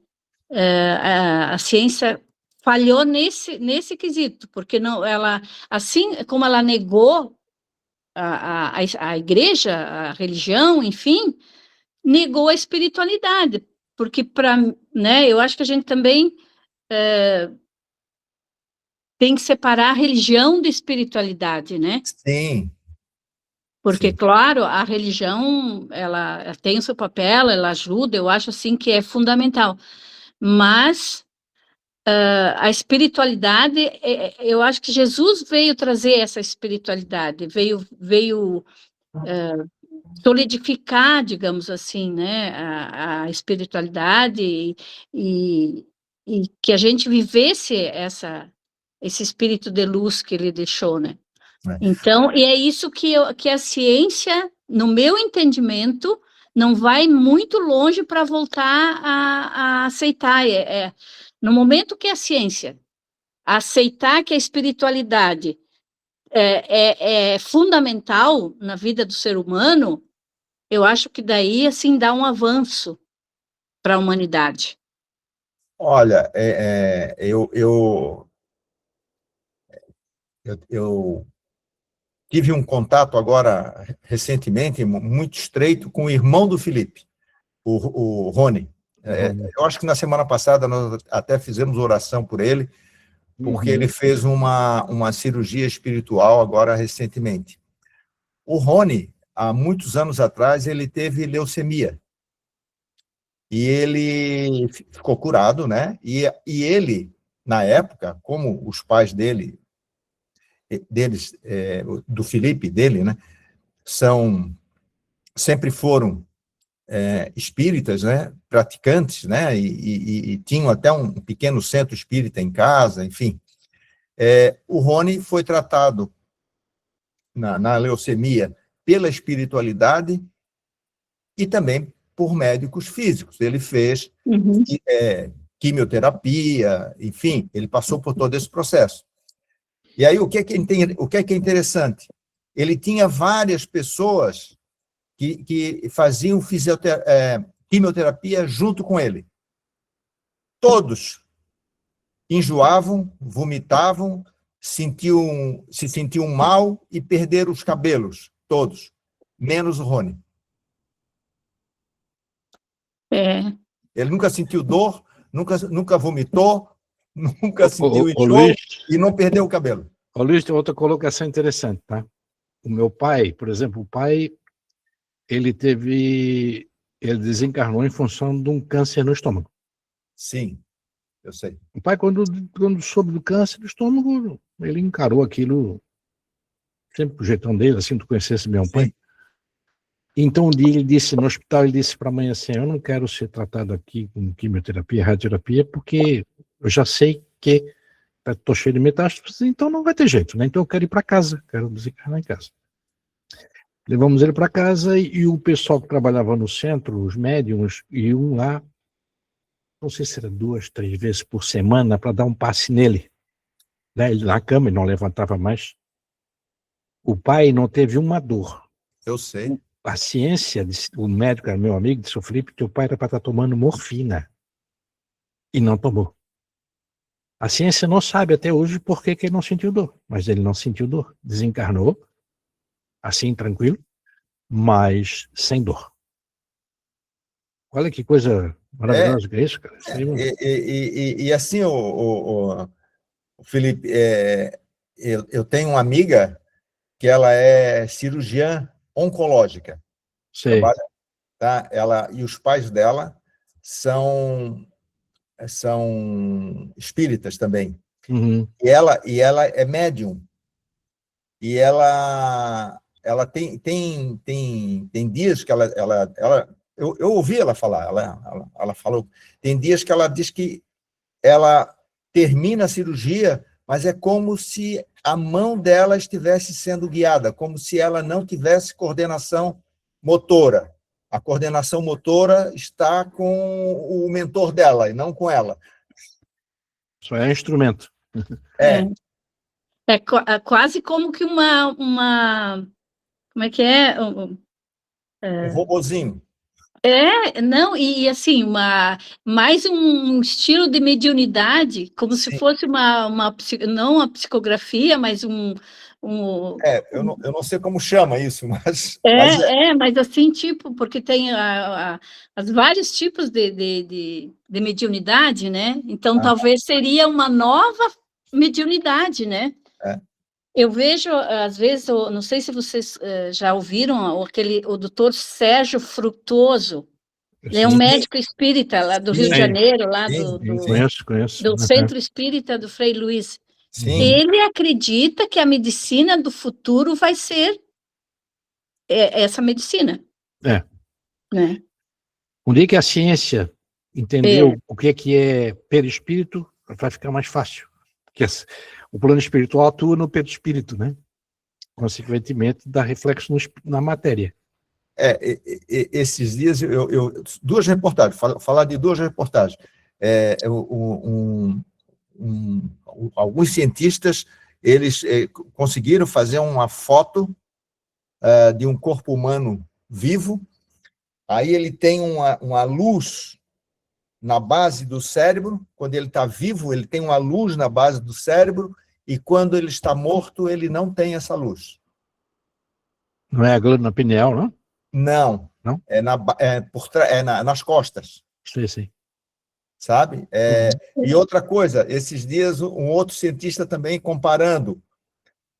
A ciência falhou nesse quesito, porque não, ela, assim como ela negou a igreja, a religião, enfim, negou a espiritualidade, porque né, eu acho que a gente também tem que separar a religião da espiritualidade, né? Sim. Porque, Sim. claro, a religião, ela tem o seu papel, ela ajuda, eu acho assim que é fundamental, mas a espiritualidade, eu acho que Jesus veio trazer essa espiritualidade, veio solidificar, digamos assim, né, a espiritualidade e que a gente vivesse esse espírito de luz que ele deixou, né? Então, e é isso que a ciência, no meu entendimento, não vai muito longe para voltar a aceitar. No momento que a ciência aceitar que a espiritualidade é fundamental na vida do ser humano, eu acho que daí, assim, dá um avanço para a humanidade. Olha, eu tive um contato agora, recentemente, muito estreito, com o irmão do Felipe, o Rony. Eu acho que na semana passada nós até fizemos oração por ele, porque ele fez uma cirurgia espiritual agora recentemente. O Rony, há muitos anos atrás, ele teve leucemia. E ele ficou curado, né? E ele, na época, como os pais deles, do Felipe, dele, né? Sempre foram espíritas, né? Praticantes, né? E tinham até um pequeno centro espírita em casa, enfim. O Rony foi tratado na leucemia pela espiritualidade e também por médicos físicos. Ele fez quimioterapia, enfim, ele passou por todo esse processo. E aí, o que é interessante? Ele tinha várias pessoas que faziam quimioterapia junto com ele. Todos enjoavam, vomitavam, se sentiam mal e perderam os cabelos, todos. menos o Rony. É. Ele nunca sentiu dor, nunca vomitou, nunca Ô, sentiu ô, enxofre Luiz, e não perdeu o cabelo. ô, Luiz, tem outra colocação interessante, tá? O meu pai, por exemplo, o pai, ele desencarnou em função de um câncer no estômago. Sim, eu sei. O pai, quando soube do câncer do estômago, ele encarou aquilo sempre do jeitão dele, assim, tu conhecesse meu pai. Então, um dia ele disse, no hospital, ele disse para a mãe assim, eu não quero ser tratado aqui com quimioterapia, radioterapia, porque eu já sei que estou cheio de metástases, então não vai ter jeito, né? Então eu quero ir para casa, quero desencarnar em casa. Levamos ele para casa e o pessoal que trabalhava no centro, os médiums, iam lá, não sei se era 2, 3 vezes por semana, para dar um passe nele. Né? Ele na cama, ele não levantava mais. O pai não teve uma dor. Eu sei. A ciência, o médico era meu amigo, disse, Felipe, teu pai era para estar tomando morfina. E não tomou. A ciência não sabe até hoje por que ele não sentiu dor. Mas ele não sentiu dor. Desencarnou, assim, tranquilo, mas sem dor. Olha que coisa maravilhosa que é isso, cara. Isso aí, E assim, o Felipe, eu tenho uma amiga que ela é cirurgiã oncológica. sei. Trabalha, tá? Ela e os pais dela são espíritas também. Uhum. E ela é médium. E ela tem dias que eu ouvi ela falar, ela falou, tem dias que ela diz que ela termina a cirurgia, mas é como se a mão dela estivesse sendo guiada, como se ela não tivesse coordenação motora. A coordenação motora está com o mentor dela e não com ela. Só é instrumento. É quase como que uma como é que é? Um robozinho. Não, e assim, mais um estilo de mediunidade, como se Sim. fosse não uma psicografia, mas Eu não sei como chama isso, mas... mas assim, tipo, porque tem as vários tipos de mediunidade, né? Então, talvez seria uma nova mediunidade, né? Eu vejo, às vezes, não sei se vocês já ouviram o doutor Sérgio Frutuoso, ele é um médico espírita lá do Rio de Janeiro, lá Conheço. do Centro Espírita do Frei Luiz. Sim. Ele acredita que a medicina do futuro vai ser essa medicina. Né? Um dia que a ciência entendeu o que é perispírito, vai ficar mais fácil. Porque o plano espiritual atua no perispírito, né? Consequentemente, dá reflexo na matéria. Esses dias, duas reportagens, falar de duas reportagens. Alguns cientistas, eles conseguiram fazer uma foto de um corpo humano vivo, aí ele tem uma luz na base do cérebro, quando ele está vivo, ele tem uma luz na base do cérebro, e quando ele está morto, ele não tem essa luz. Não é a glândula pineal, não? Não. Não? Nas costas. Sim. Sabe? E outra coisa, esses dias, um outro cientista também comparando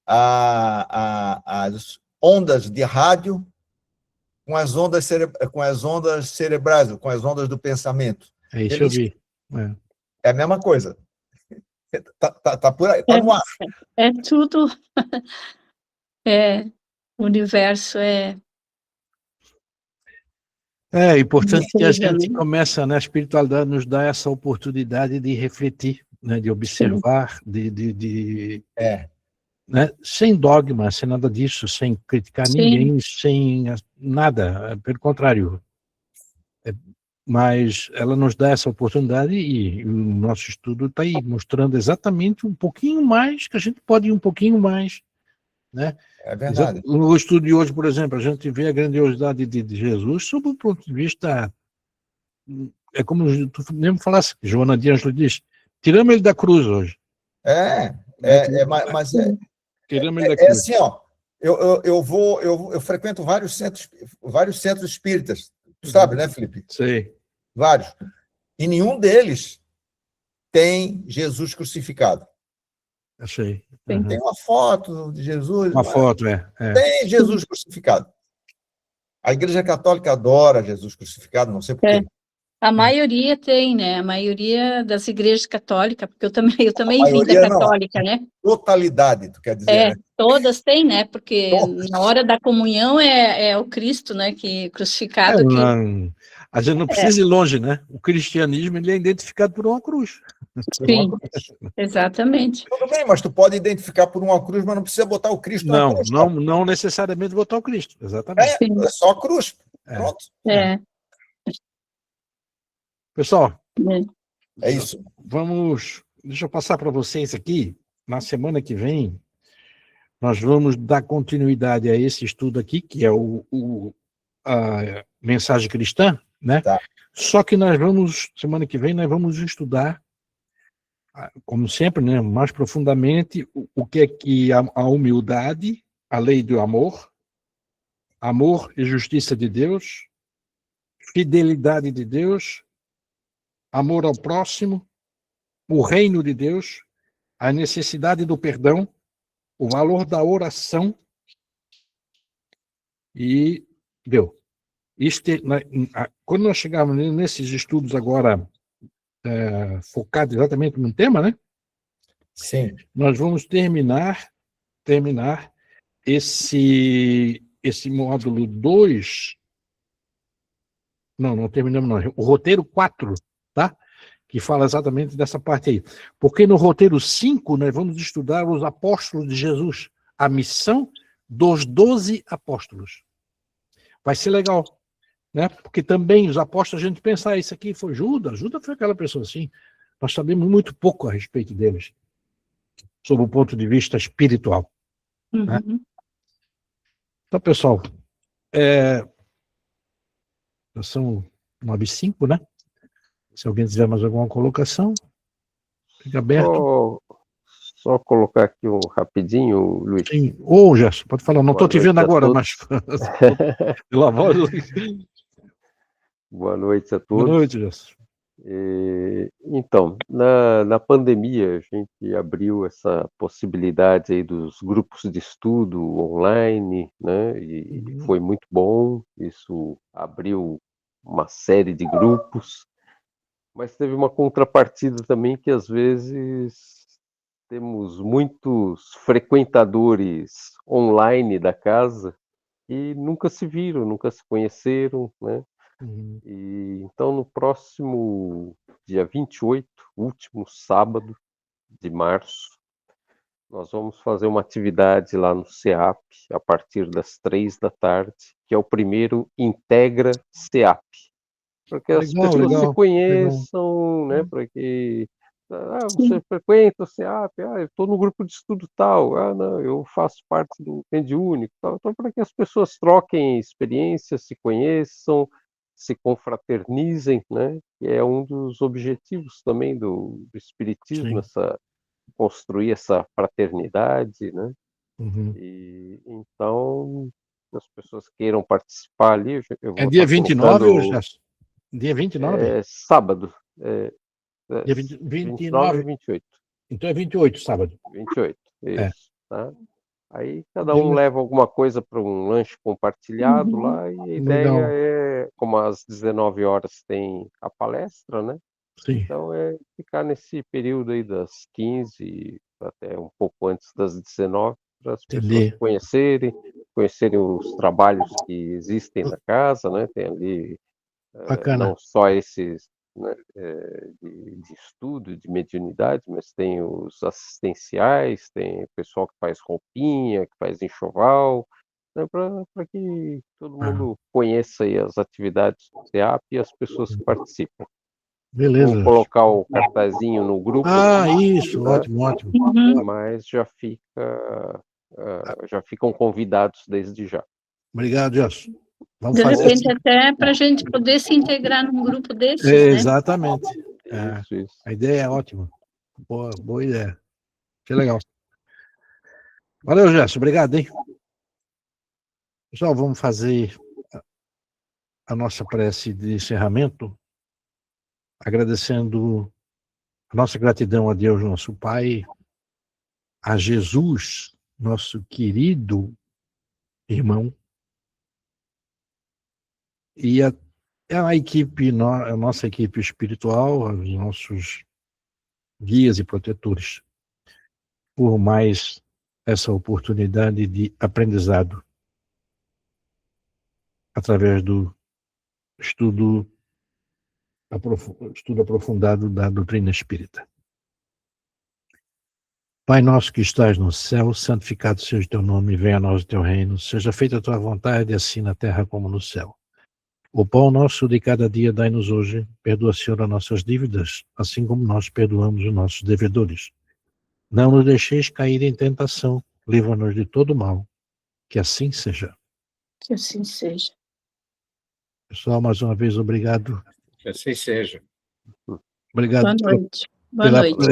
as ondas de rádio com as ondas cerebrais, com as ondas do pensamento. Isso eu vi. É a mesma coisa. Tá por aí, tá no ar. É tudo. O universo é... É importante que a gente começa, né? A espiritualidade nos dá essa oportunidade de refletir, né? De observar, né? Sem dogma, sem nada disso, sem criticar ninguém, sem nada, pelo contrário. Mas ela nos dá essa oportunidade e o nosso estudo está aí mostrando exatamente um pouquinho mais, que a gente pode ir um pouquinho mais, né? É verdade. No estudo de hoje, por exemplo, a gente vê a grandiosidade de Jesus sob o ponto de vista, é como tu mesmo falasse, Joana de Ângelo diz, tiramos ele da cruz hoje. Tiramos ele da cruz. Assim, ó, Eu frequento vários centros espíritas. Tu sabe, né, Felipe? Sei. Vários. E nenhum deles tem Jesus crucificado. Achei. Tem. Tem uma foto de Jesus. Uma mas foto, tem Jesus crucificado. A Igreja Católica adora Jesus crucificado, não sei por quê. A maioria tem, né? A maioria das igrejas católicas, porque eu também vim da maioria não. católica, né? Totalidade, tu quer dizer, né? Todas têm, né? Porque Todas. na hora da comunhão é o Cristo, né? Que crucificado. A gente não precisa ir longe, né? O cristianismo ele é identificado por uma cruz. Sim, exatamente. Tudo bem, mas tu pode identificar por uma cruz, mas não precisa botar o Cristo na cruz. Não necessariamente botar o Cristo, exatamente. É só a cruz. Pronto. Pessoal, é isso. Deixa eu passar para vocês aqui, na semana que vem, nós vamos dar continuidade a esse estudo aqui, que é a mensagem cristã, né? Tá. Só que semana que vem, nós vamos estudar, como sempre, né, mais profundamente, o que é que a humildade, a lei do amor e justiça de Deus, fidelidade de Deus, amor ao próximo, o reino de Deus, a necessidade do perdão, o valor da oração e deu. Quando nós chegarmos nesses estudos agora focados exatamente no tema, né? Sim. Nós vamos terminar esse módulo 2. Não terminamos não. O roteiro 4, tá? Que fala exatamente dessa parte aí. Porque no roteiro 5 nós vamos estudar os apóstolos de Jesus, a missão dos 12 apóstolos. Vai ser legal, né? Porque também os apóstolos, a gente pensa, isso aqui foi Judas foi aquela pessoa assim. Nós sabemos muito pouco a respeito deles, sob o ponto de vista espiritual. Né? Então, pessoal, já são 9h05, né? Se alguém tiver mais alguma colocação, fica aberto. Só colocar aqui rapidinho, Luiz. Sim. Gerson, pode falar. Não estou te vendo agora, mas pela voz. Boa noite a todos. Boa noite, Gerson. Então, na pandemia, a gente abriu essa possibilidade aí dos grupos de estudo online, né? E foi muito bom. Isso abriu uma série de grupos. Mas teve uma contrapartida também que, às vezes, temos muitos frequentadores online da casa e nunca se viram, nunca se conheceram, né? E, então, no próximo dia 28, último sábado de março, nós vamos fazer uma atividade lá no CEAP, a partir das 15h, que é o primeiro Integra CEAP. Para que as pessoas se conheçam, né? Para que você frequenta o CEAP, eu estou no grupo de estudo tal, não, eu faço parte do Mediúnico, tal. Então, para que as pessoas troquem experiências, se conheçam, se confraternizem, né? Que é um dos objetivos também do espiritismo, construir essa fraternidade, né? E então, se as pessoas queiram participar ali, eu vou dia 29, Gerson? Dia 29? Sábado. Dia 29 e 28. Então é 28, sábado. 28, isso. Tá? Aí cada um leva alguma coisa para um lanche compartilhado lá, e a ideia é, como às 19h tem a palestra, né? Sim. Então é ficar nesse período aí das 15 até um pouco antes das 19, para as pessoas conhecerem os trabalhos que existem na casa, né? Tem ali não só esses, né, de estudo, de mediunidade, mas tem os assistenciais, tem o pessoal que faz roupinha, que faz enxoval, né, para que todo mundo conheça aí as atividades do CEAP e as pessoas que participam. Beleza. Vou colocar o cartazinho no grupo. Isso, né? Ótimo. Mas já ficam convidados desde já. Obrigado, Gerson. De repente, até para a gente poder se integrar num grupo desses, né? Exatamente. Isso. A ideia é ótima. Boa ideia. Que legal. Valeu, Gerson. Obrigado, hein? Pessoal, vamos fazer a nossa prece de encerramento, agradecendo a nossa gratidão a Deus, nosso Pai, a Jesus, nosso querido irmão, e a equipe, a nossa equipe espiritual, os nossos guias e protetores, por mais essa oportunidade de aprendizado através do estudo aprofundado da doutrina espírita. Pai nosso que estás no céu, santificado seja o teu nome, venha a nós o teu reino, seja feita a tua vontade, assim na terra como no céu. O pão nosso de cada dia dai-nos hoje, perdoa, Senhor, as nossas dívidas, assim como nós perdoamos os nossos devedores. Não nos deixeis cair em tentação, livra-nos de todo mal, que assim seja. Que assim seja. Pessoal, mais uma vez, obrigado. Que assim seja. Obrigado Boa noite. Boa pela noite.